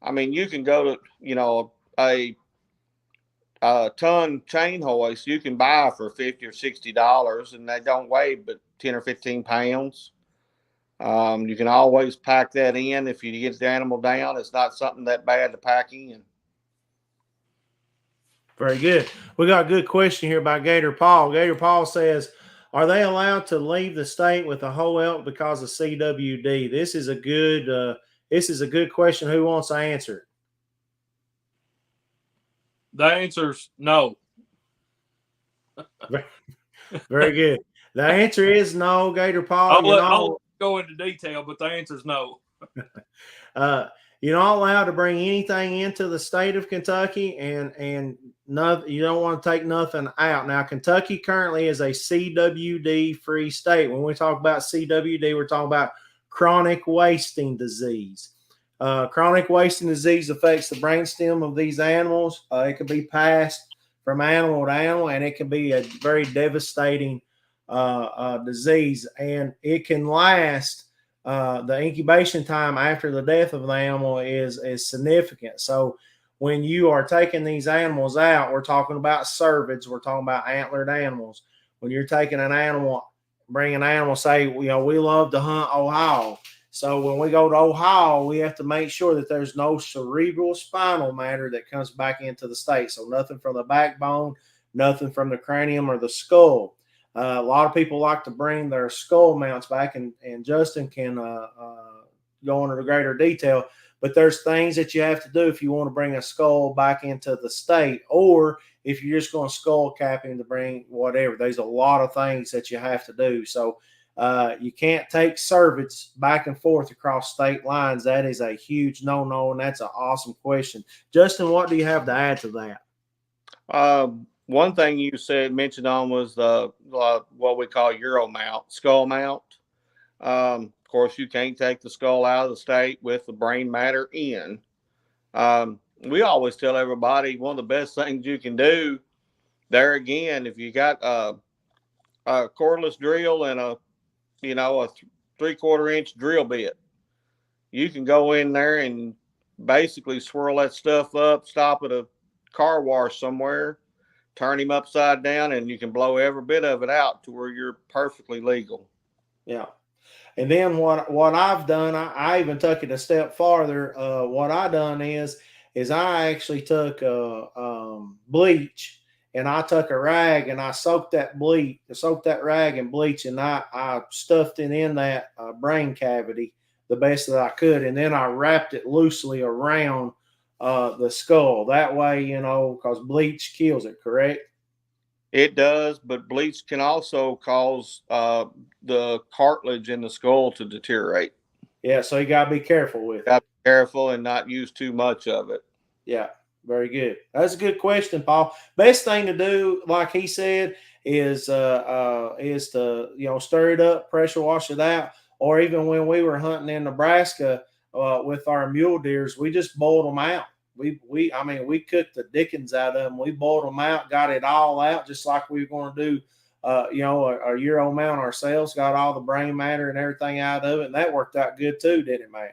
I mean, you can go to, a ton chain hoist you can buy for $50 or $60, and they don't weigh but 10 or 15 pounds. You can always pack that in if you get the animal down. It's not something that bad to pack in. Very good. We got a good question here by Gator Paul. Gator Paul says, are they allowed to leave the state with a whole elk because of CWD? This is a good question. Who wants to answer it? The answer's no. Very good. The answer is no, Gator Paul. I'll go into detail, but the answer's no. You're not allowed to bring anything into the state of Kentucky, and nothing. You don't want to take nothing out. Now, Kentucky currently is a CWD-free state. When we talk about CWD, we're talking about chronic wasting disease. Chronic wasting disease affects the brainstem of these animals. It can be passed from animal to animal, and it can be a very devastating disease, and it can last. The incubation time after the death of the animal is significant. So when you are taking these animals out, we're talking about cervids, we're talking about antlered animals. When you're taking an animal, bring an animal, say, we love to hunt Ohio. So when we go to Ohio, we have to make sure that there's no cerebral spinal matter that comes back into the state. So nothing from the backbone, nothing from the cranium or the skull. A lot of people like to bring their skull mounts back, and Justin can go into greater detail. But there's things that you have to do if you want to bring a skull back into the state, or if you're just going to skull cap him to bring whatever. There's a lot of things that you have to do. So you can't take cervids back and forth across state lines. That is a huge no-no, and that's an awesome question. Justin, what do you have to add to that? One thing you mentioned on was the what we call Euro mount, skull mount. Of course, you can't take the skull out of the state with the brain matter in. We always tell everybody one of the best things you can do there again, if you got a cordless drill and a 3/4 inch drill bit, you can go in there and basically swirl that stuff up, stop at a car wash somewhere, turn him upside down, and you can blow every bit of it out to where you're perfectly legal. Yeah. And then what I've done, I even took it a step farther. What I done is I actually took bleach, and I took a rag and I soaked that rag in bleach, and I stuffed it in that brain cavity the best that I could. And then I wrapped it loosely around the skull. That way, because bleach kills it, correct? It does, but bleach can also cause the cartilage in the skull to deteriorate. Yeah, so you got to be careful with it. Got to be careful and not use too much of it. Yeah, very good. That's a good question, Paul. Best thing to do, like he said, is to stir it up, pressure wash it out, or even when we were hunting in Nebraska with our mule deers, we just boiled them out. We cooked the dickens out of them. We boiled them out, got it all out, just like we were going to do, a Euro mount ourselves. Got all the brain matter and everything out of it, and that worked out good too, didn't it, man?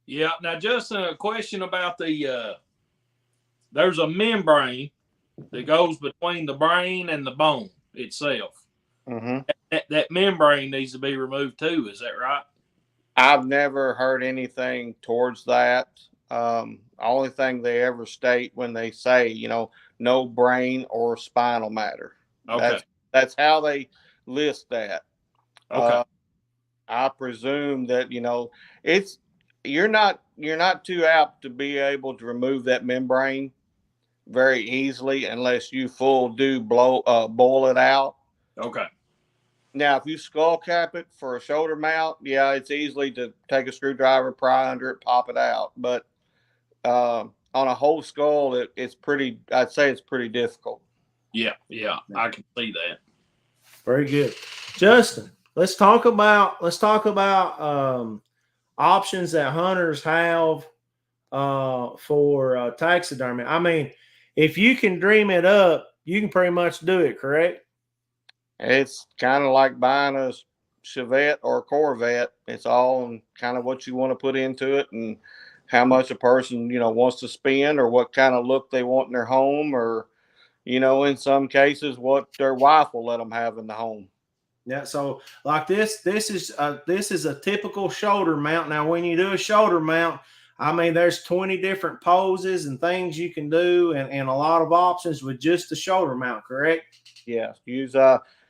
Yeah. Now, Justin, a question about there's a membrane that goes between the brain and the bone itself. Mm-hmm. That membrane needs to be removed too. Is that right? I've never heard anything towards that. Only thing they ever state when they say, no brain or spinal matter. Okay. That's how they list that. Okay. I presume that it's you're not too apt to be able to remove that membrane very easily unless you boil it out. Okay. Now, if you skull cap it for a shoulder mount, yeah, it's easily to take a screwdriver, pry under it, pop it out. But on a whole skull, it's pretty. I'd say it's pretty difficult. Yeah. Yeah. I can see that. Very good, Justin. Let's talk about options that hunters have for taxidermy. I mean, if you can dream it up, you can pretty much do it. Correct? It's kind of like buying a Chevette or a Corvette. It's all kind of what you want to put into it and how much a person, wants to spend or what kind of look they want in their home or, in some cases, what their wife will let them have in the home. Yeah. So like this is a typical shoulder mount. Now, when you do a shoulder mount, I mean, there's 20 different poses and things you can do and a lot of options with just the shoulder mount, correct? Yeah. Use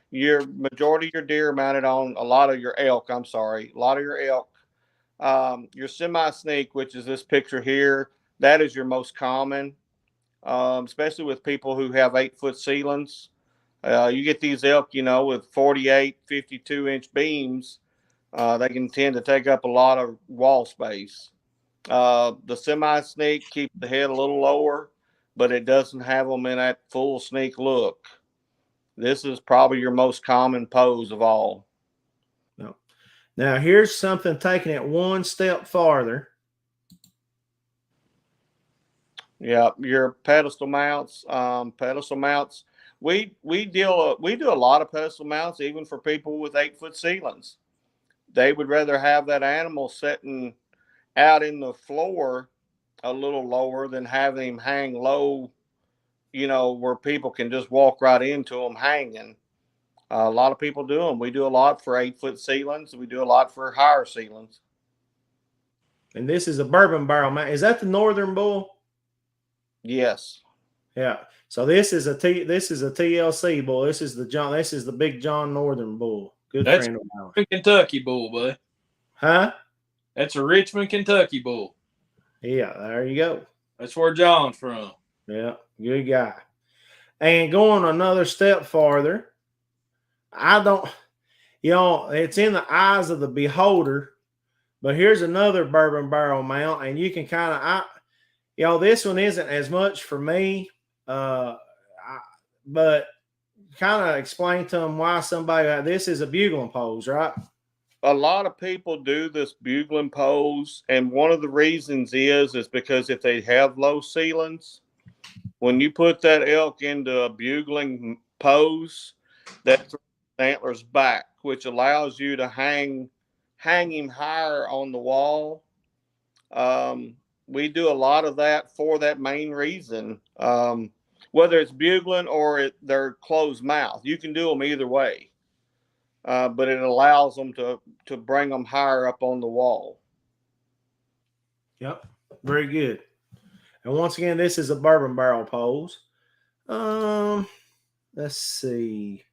your majority of your deer mounted on a lot of your elk. I'm sorry. A lot of your elk. Your semi-sneak, which is this picture here, that is your most common, especially with people who have 8-foot ceilings. You get these elk, with 48, 52-inch beams. They can tend to take up a lot of wall space. The semi-sneak keeps the head a little lower, but it doesn't have them in that full sneak look. This is probably your most common pose of all. Now, here's something taking it one step farther. Yeah, your pedestal mounts. We do a lot of pedestal mounts, even for people with 8-foot ceilings. They would rather have that animal sitting out in the floor a little lower than having him hang low, where people can just walk right into them hanging. A lot of people do them. We do a lot for 8-foot ceilings. We do a lot for higher ceilings. And this is a bourbon barrel mount. Is that the Northern Bull? Yes. Yeah. So this is a TLC bull. This is the Big John Northern Bull. That's friend of ours. a Kentucky bull, bud. Huh? That's a Richmond, Kentucky bull. Yeah, there you go. That's where John's from. Yeah, good guy. And going another step farther, it's in the eyes of the beholder, but here's another bourbon barrel mount, and you can kind of, this one isn't as much for me, but kind of explain to them why this is a bugling pose, right? A lot of people do this bugling pose, and one of the reasons is because if they have low ceilings, when you put that elk into a bugling pose, that throws the antlers back, which allows you to hang him higher on the wall. We do a lot of that for that main reason. Whether it's bugling or they're closed mouth, you can do them either way. But it allows them to bring them higher up on the wall. Yep, very good. And once again, this is a bourbon barrel pose. Let's see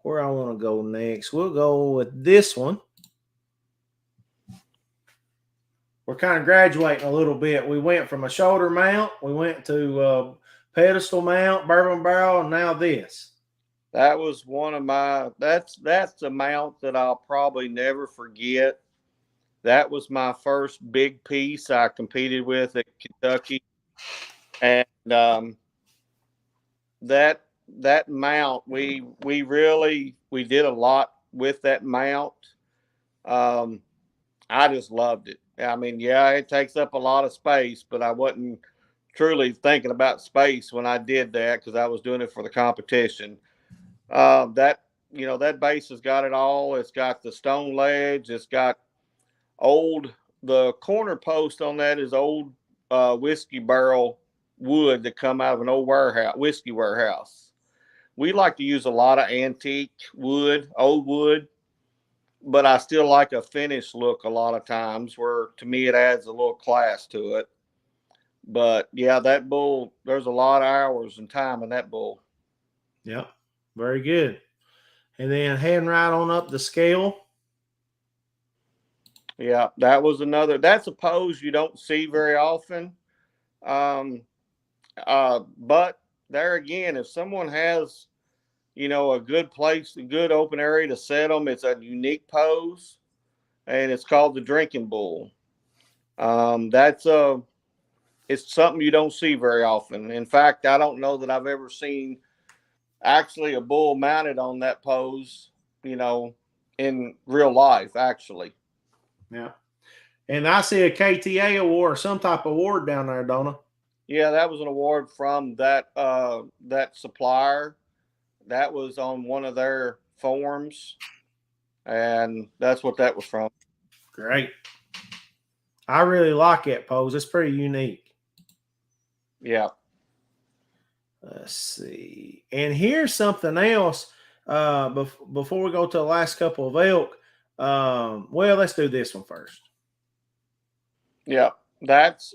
where I want to go next. We'll go with this one. We're kind of graduating a little bit. We went from a shoulder mount, we went to pedestal mount, bourbon barrel, and now this. That was one of that's the mount that I'll probably never forget. That was my first big piece I competed with at Kentucky. And that mount, we did a lot with that mount. I just loved it. I mean, yeah, it takes up a lot of space, but I wasn't truly thinking about space when I did that because I was doing it for the competition. That base has got it all. It's got the stone ledge. It's got the corner post on that is old whiskey barrel wood that come out of an old whiskey warehouse. We like to use a lot of antique wood, old wood, but I still like a finished look a lot of times where to me it adds a little class to it. But yeah, that bull, there's a lot of hours and time in that bull. Yep. Very good. And then heading right on up the scale. Yeah, that was another. That's a pose you don't see very often. But there again, if someone has, a good place, a good open area to set them, it's a unique pose, and it's called the drinking bull. It's something you don't see very often. In fact, I don't know that I've ever seen actually a bull mounted on that pose, in real life, actually. Yeah. And I see a KTA award or some type of award down there, don't I? Yeah, that was an award from that supplier. That was on one of their forums, and that's what that was from. Great. I really like that pose. It's pretty unique. Yeah. Let's see. And here's something else. Before we go to the last couple of elk, well, let's do this one first. Yeah. That is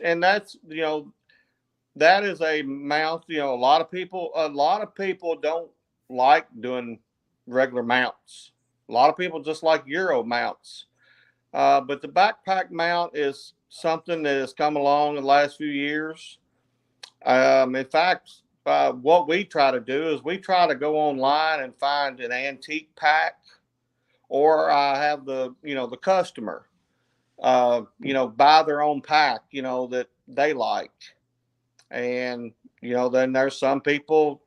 a mount. A lot of people don't like doing regular mounts. A lot of people just like Euro mounts. But the backpack mount is something that has come along in the last few years. In fact, what we try to do is we try to go online and find an antique pack, or have the customer, buy their own pack, that they like. And, then there's some people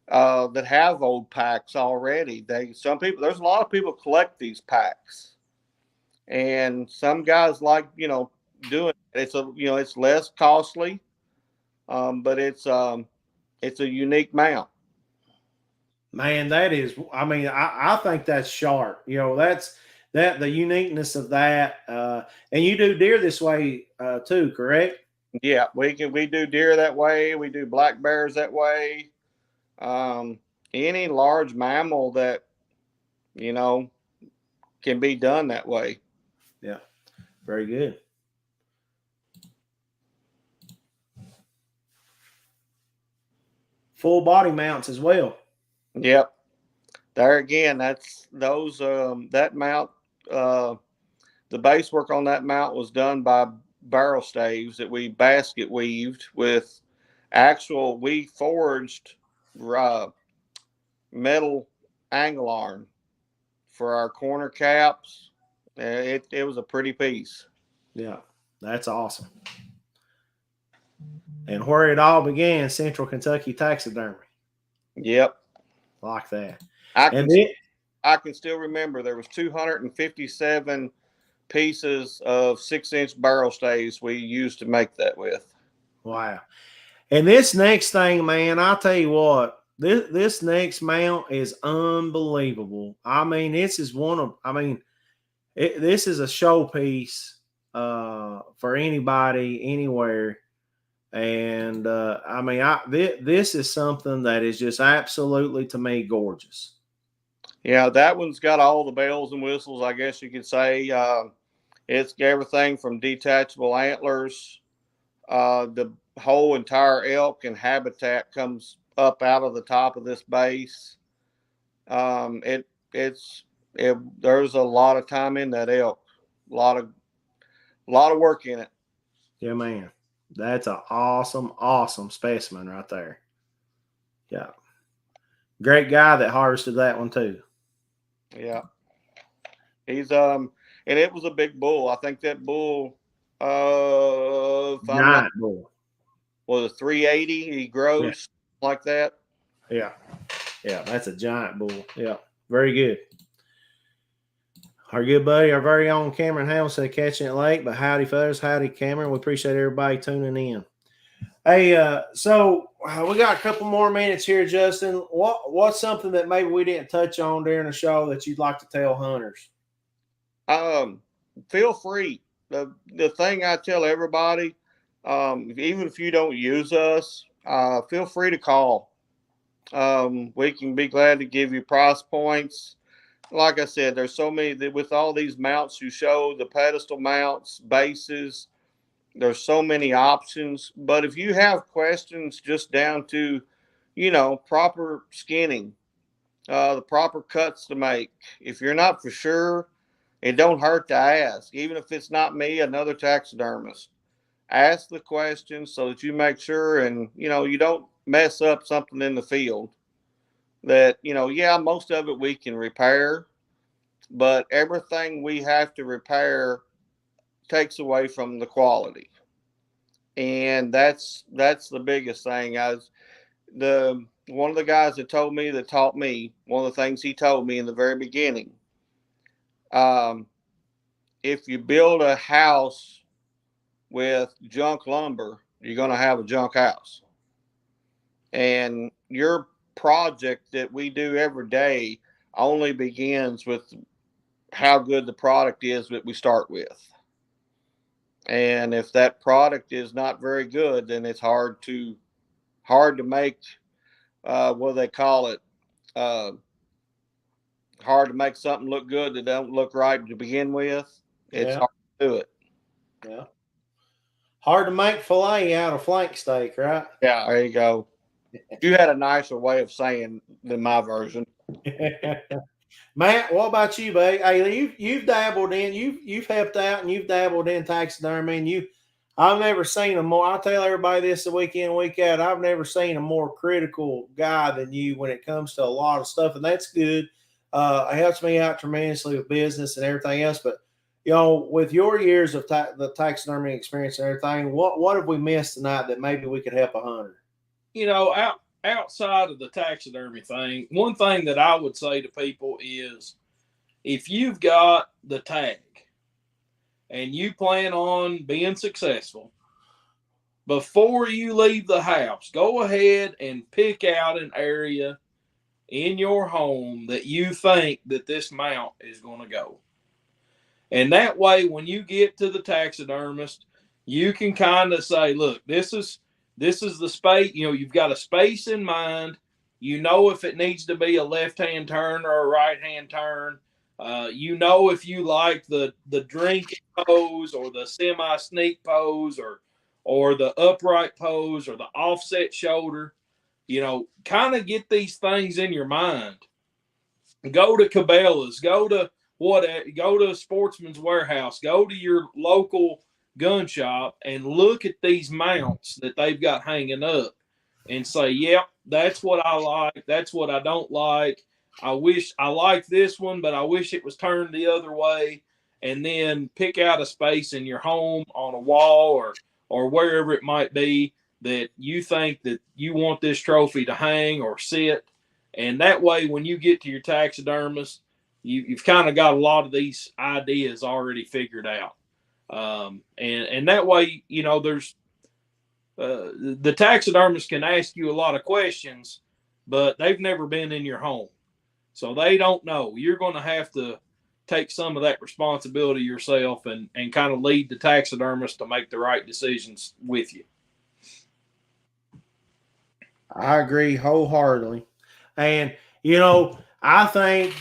that have old packs already. There's a lot of people collect these packs, and some guys like, doing it. It's less costly, but it's a unique mount. Man, that is, I think that's sharp. That's the uniqueness of that. And you do deer this way too, correct? Yeah, we do deer that way. We do black bears that way. Any large mammal that, can be done that way. Yeah. Very good. Full body mounts as well. Yep. There again, that's those that mount. The base work on that mount was done by barrel staves that we basket weaved with we forged metal angle iron for our corner caps. It was a pretty piece. Yeah, that's awesome. And where it all began, Central Kentucky Taxidermy. Yep. Like that. I can still remember there was 257 pieces of 6-inch barrel staves we used to make that with. Wow. And this next thing, man, I'll tell you what, this next mount is unbelievable. This is this is a showpiece for anybody, anywhere. And this is something that is just absolutely, to me, gorgeous. Yeah, that one's got all the bells and whistles, I guess you could say. It's everything from detachable antlers. The whole entire elk and habitat comes up out of the top of this base. There's a lot of time in that elk. A lot of work in it. Yeah, man. That's an awesome specimen right there. Yeah. Great guy that harvested that one too. Yeah. He's and it was a big bull. I think that bull Giant bull. Was a 380. He grows like that. Yeah. Yeah, that's a giant bull. Yeah. Very good. Our good buddy, our very own Cameron Howell said catching it late, but howdy fellas, howdy Cameron. We appreciate everybody tuning in. Hey, so we got a couple more minutes here, Justin. What's something that maybe we didn't touch on during the show that you'd like to tell hunters? Feel free. The thing I tell everybody, even if you don't use us, feel free to call. We can be glad to give you price points. Like I said, there's so many with all these mounts you show, the pedestal mounts, bases. There's so many options. But if you have questions just down to, proper skinning, the proper cuts to make, if you're not for sure, it don't hurt to ask. Even if it's not me, another taxidermist. Ask the question so that you make sure and, you don't mess up something in the field that, yeah, most of it we can repair, but everything we have to repair takes away from the quality. And that's the biggest thing. One of the guys that taught me, one of the things he told me in the very beginning, if you build a house with junk lumber, you're going to have a junk house. And your project that we do every day only begins with how good the product is that we start with. And if that product is not very good, then it's hard to make, what do they call it? Hard to make something look good that don't look right to begin with. It's hard to do it. Yeah. Hard to make filet out of flank steak, right? Yeah, there you go. You had a nicer way of saying than my version. Matt, what about you, babe? Hey, you've dabbled in, you've helped out, and you've dabbled in taxidermy, and I've never seen a more. I tell everybody this the week in, week out. I've never seen a more critical guy than you when it comes to a lot of stuff, and that's good. It helps me out tremendously with business and everything else. But with your years of the taxidermy experience and everything, what have we missed tonight that maybe we could help a hunter? Outside of the taxidermy thing, one thing that I would say to people is if you've got the tag and you plan on being successful, before you leave the house, go ahead and pick out an area in your home that you think that this mount is going to go. And that way, when you get to the taxidermist, you can kind of say, look, this is the space, you've got a space in mind. If it needs to be a left-hand turn or a right-hand turn. If you like the drinking pose or the semi-sneak pose or the upright pose or the offset shoulder. Kind of get these things in your mind. Go to Cabela's, go to Sportsman's Warehouse, go to your local gun shop and look at these mounts that they've got hanging up and say, yep, that's what I like. That's what I don't like. I wish I liked this one, but I wish it was turned the other way. And then pick out a space in your home on a wall or wherever it might be that you think that you want this trophy to hang or sit. And that way, when you get to your taxidermist, you've kind of got a lot of these ideas already figured out. And that way, there's the taxidermist can ask you a lot of questions, but they've never been in your home. So they don't know. You're going to have to take some of that responsibility yourself and kind of lead the taxidermist to make the right decisions with you. I agree wholeheartedly. And, I think,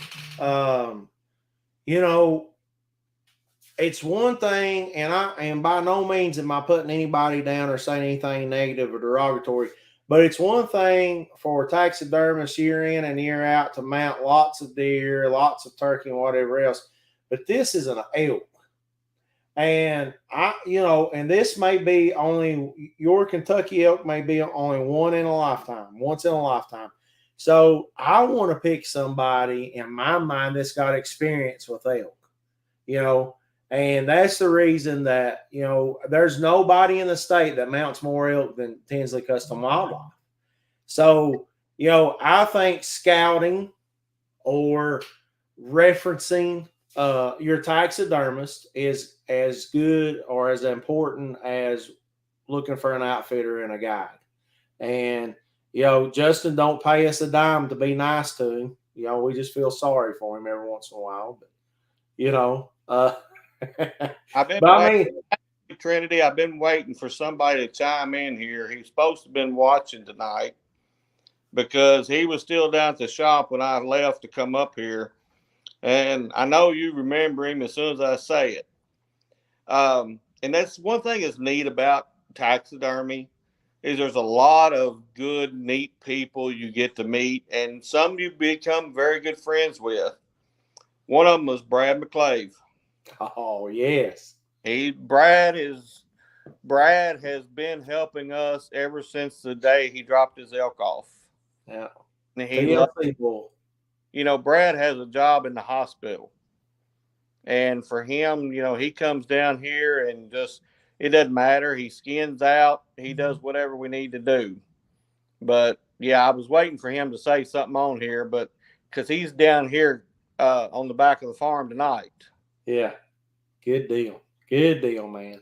it's one thing, and by no means am I putting anybody down or saying anything negative or derogatory, but it's one thing for taxidermists year in and year out to mount lots of deer, lots of turkey, and whatever else. But this is an elk. And and this may be only your Kentucky elk may be only once in a lifetime. So I want to pick somebody in my mind that's got experience with elk, and that's the reason that, there's nobody in the state that mounts more elk than Tinsley Custom Wildlife. So, I think scouting or referencing your taxidermist is as good or as important as looking for an outfitter and a guide. And, Justin don't pay us a dime to be nice to him. We just feel sorry for him every once in a while. But, Trinity, I've been waiting for somebody to chime in here. He's supposed to have been watching tonight because he was still down at the shop when I left to come up here. And I know you remember him as soon as I say it. and that's one thing that's neat about taxidermy is there's a lot of good, neat people you get to meet, and some you become very good friends with. One of them was Brad McClave. Oh yes. Brad has been helping us ever since the day he dropped his elk off. Yeah. And TLC bull. Brad has a job in the hospital. And for him, he comes down here and just, it doesn't matter. He skins out. He does whatever we need to do. But yeah, I was waiting for him to say something on here, but because he's down here on the back of the farm tonight. Yeah. Good deal. Good deal, man.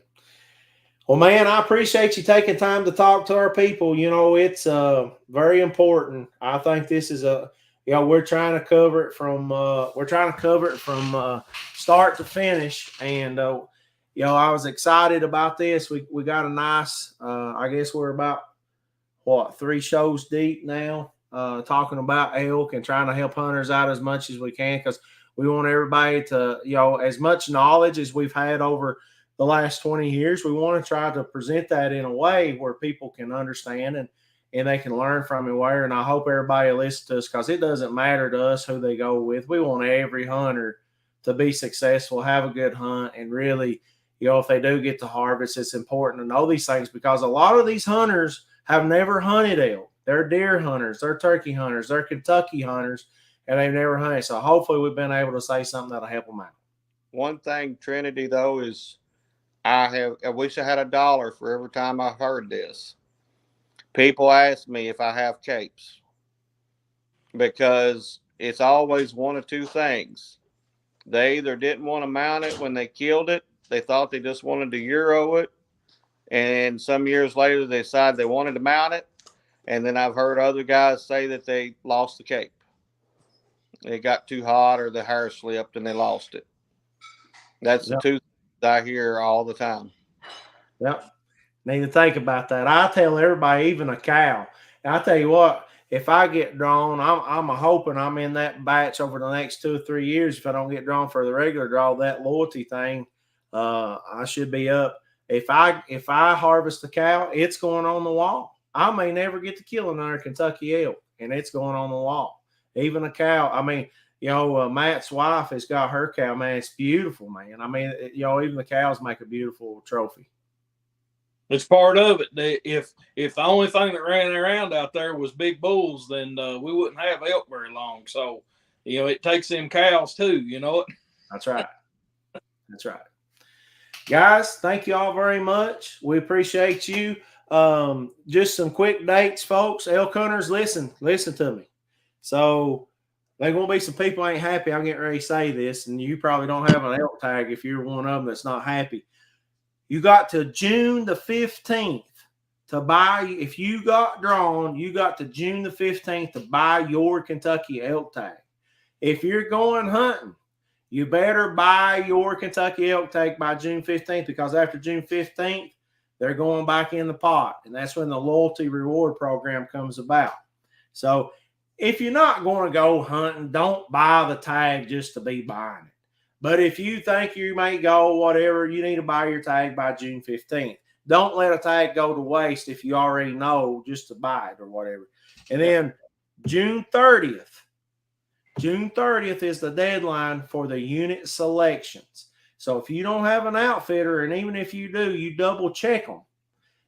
Well, man, I appreciate you taking time to talk to our people. It's very important. I think this is we're trying to cover it from start to finish. And I was excited about this. We got a nice. I guess we're about 3 shows deep now, talking about elk and trying to help hunters out as much as we can, because we want everybody to, as much knowledge as we've had over the last 20 years, we want to try to present that in a way where people can understand and they can learn from it. And I hope everybody listens to us, because it doesn't matter to us who they go with. We want every hunter to be successful, have a good hunt, and really, if they do get to harvest, it's important to know these things, because a lot of these hunters have never hunted elk. They're deer hunters, they're turkey hunters, they're Kentucky hunters, and they've never hunted. So hopefully we've been able to say something that'll help them out. One thing, Trinity, though, is I wish I had $1 for every time I've heard this. People ask me if I have capes, because it's always one of two things. They either didn't want to mount it when they killed it. They thought they just wanted to Euro it. And some years later, they decided they wanted to mount it. And then I've heard other guys say that they lost the cape. It got too hot or the hair slipped and they lost it. That's the two things I hear all the time. Yep. Need to think about that. I tell everybody, even a cow. And I tell you what, if I get drawn, I'm hoping I'm in that batch over the next 2 or 3 years. If I don't get drawn for the regular draw, that loyalty thing, I should be up. If I harvest a cow, it's going on the wall. I may never get to kill another Kentucky elk, and it's going on the wall. Even a cow. I mean, Matt's wife has got her cow, man. It's beautiful, man. I mean, even the cows make a beautiful trophy. It's part of it. If the only thing that ran around out there was big bulls, then we wouldn't have elk very long. So, it takes them cows too, That's right. That's right. Guys, thank you all very much. We appreciate you. Just some quick dates, folks. Elk hunters, listen to me. So there's going to be some people ain't happy. I'm getting ready to say this, and you probably don't have an elk tag if you're one of them that's not happy. You got to June the 15th to buy. If you got drawn, you got to June the 15th to buy your Kentucky elk tag. If you're going hunting, you better buy your Kentucky elk tag by June 15th, because after June 15th, they're going back in the pot. And that's when the loyalty reward program comes about. So if you're not going to go hunting, don't buy the tag just to be buying it. But if you think you may go, whatever, you need to buy your tag by June 15th. Don't let a tag go to waste if you already know, just to buy it or whatever. And then June 30th. June 30th is the deadline for the unit selections. So if you don't have an outfitter, and even if you do, you double check them.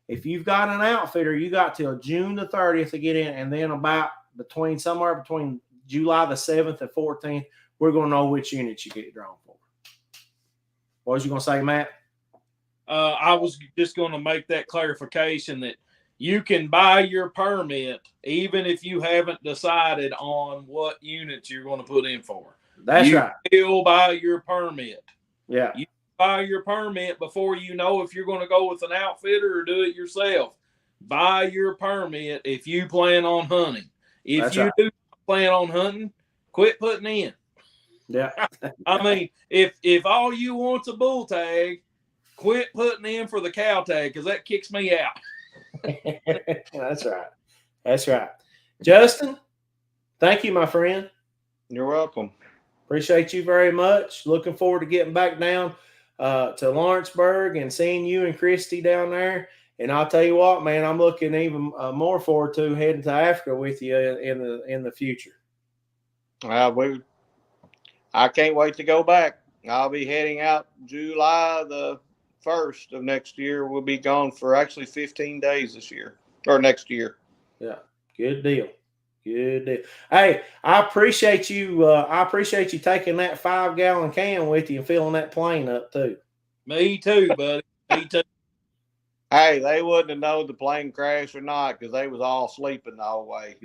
If you've got an outfitter, you got till June the 30th to get in, and then somewhere between July the 7th and 14th, we're going to know which units you get drawn for. What was you going to say, Matt? I was just going to make that clarification that you can buy your permit even if you haven't decided on what units you're going to put in for. That's right. You still buy your permit. Yeah. You buy your permit before you know if you're going to go with an outfitter or do it yourself. Buy your permit if you plan on hunting. If That's you right. do plan on hunting, quit putting in. Yeah. I mean, if all you want's a bull tag, quit putting in for the cow tag, because that kicks me out. That's right. That's right. Justin, thank you, my friend. You're welcome. Appreciate you very much. Looking forward to getting back down to Lawrenceburg and seeing you and Christy down there. And I'll tell you what, man, I'm looking even more forward to heading to Africa with you in the future. I can't wait to go back. I'll be heading out July the 1st of next year. We'll be gone for actually 15 days this year or next year. Yeah, good deal. Good deal. Hey, I appreciate you. I appreciate you taking that 5-gallon can with you and filling that plane up too. Me too, buddy. Me too. Hey, they wouldn't have known the plane crashed or not because they was all sleeping the whole way.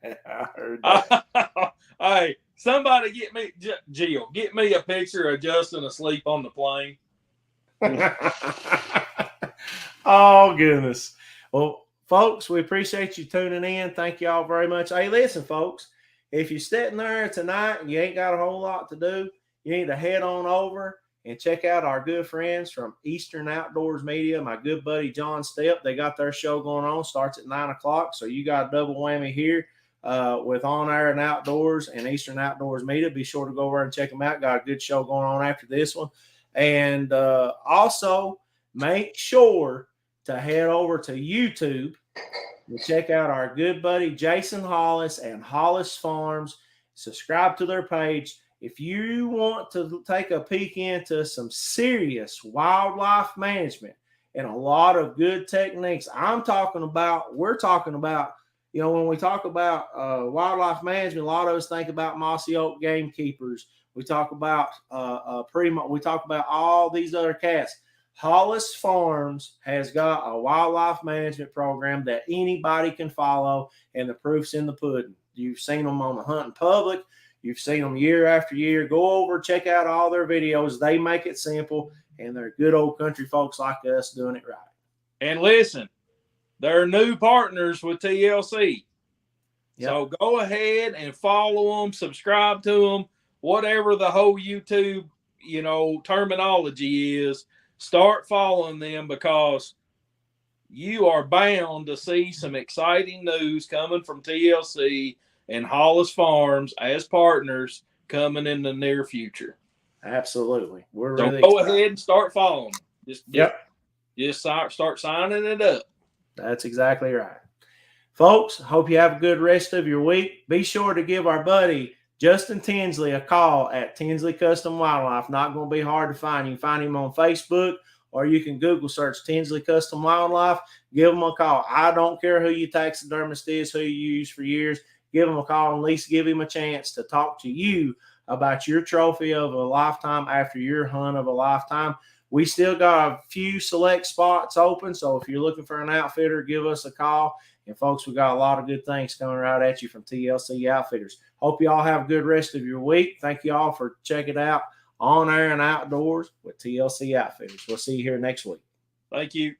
I heard that. Hey, somebody get me, Jill, get me a picture of Justin asleep on the plane. Oh, goodness. Well, folks, we appreciate you tuning in. Thank you all very much. Hey, listen, folks, if you're sitting there tonight and you ain't got a whole lot to do, you need to head on over and check out our good friends from Eastern Outdoors Media. My good buddy John Stepp. They got their show going on. Starts at 9 o'clock. So you got a double whammy here with On Air and Outdoors and Eastern Outdoors Media. Be sure to go over and check them out. Got a good show going on after this one. And also make sure to head over to YouTube and check out our good buddy Jason Hollis and Hollis Farms. Subscribe to their page. If you want to take a peek into some serious wildlife management and a lot of good techniques, we're talking about, you know, when we talk about wildlife management, a lot of us think about mossy oak gamekeepers. We talk about we talk about all these other cats. Hollis Farms has got a wildlife management program that anybody can follow, and the proof's in the pudding. You've seen them on the Hunting Public. You've seen them year after year. Go over, check out all their videos. They make it simple, and they're good old country folks like us doing it right. And listen, they're new partners with TLC. Yep. So go ahead and follow them, subscribe to them, whatever the whole YouTube, you know, terminology is. Start following them because you are bound to see some exciting news coming from TLC and Hollis Farms as partners coming in the near future. Absolutely. We're so really go excited. ahead and start following them. Just start signing it up. That's exactly right. Folks, hope you have a good rest of your week. Be sure to give our buddy Justin Tinsley a call at Tinsley Custom Wildlife. Not going to be hard to find. You can find him on Facebook, or you can Google search Tinsley Custom Wildlife. Give him a call. I don't care who your taxidermist is, who you use for years. Give him a call and at least give him a chance to talk to you about your trophy of a lifetime after your hunt of a lifetime. We still got a few select spots open, so if you're looking for an outfitter, give us a call. And, folks, we got a lot of good things coming right at you from TLC Outfitters. Hope you all have a good rest of your week. Thank you all for checking out On Air and Outdoors with TLC Outfitters. We'll see you here next week. Thank you.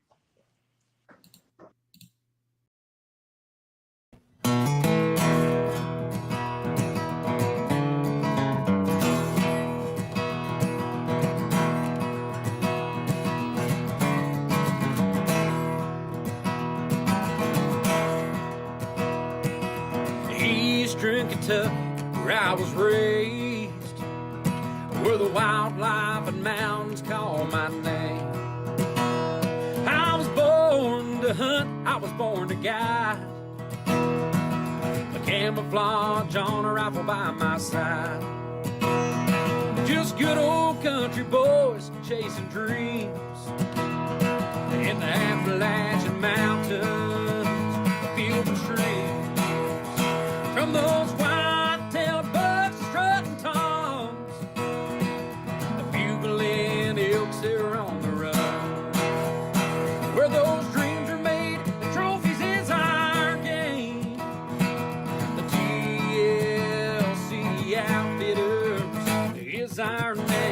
Eastern Kentucky, where I was raised, where the wildlife and mountains call my name. I was born to hunt, I was born to guide, a camouflage on a rifle by my side. Just good old country boys chasing dreams in the Appalachian Mountains, fields and streams. From those white-tailed bucks strutting toms, the bugling elks that are on the run. Where those dreams are made, the trophies is our game. The TLC Outfitters is our name.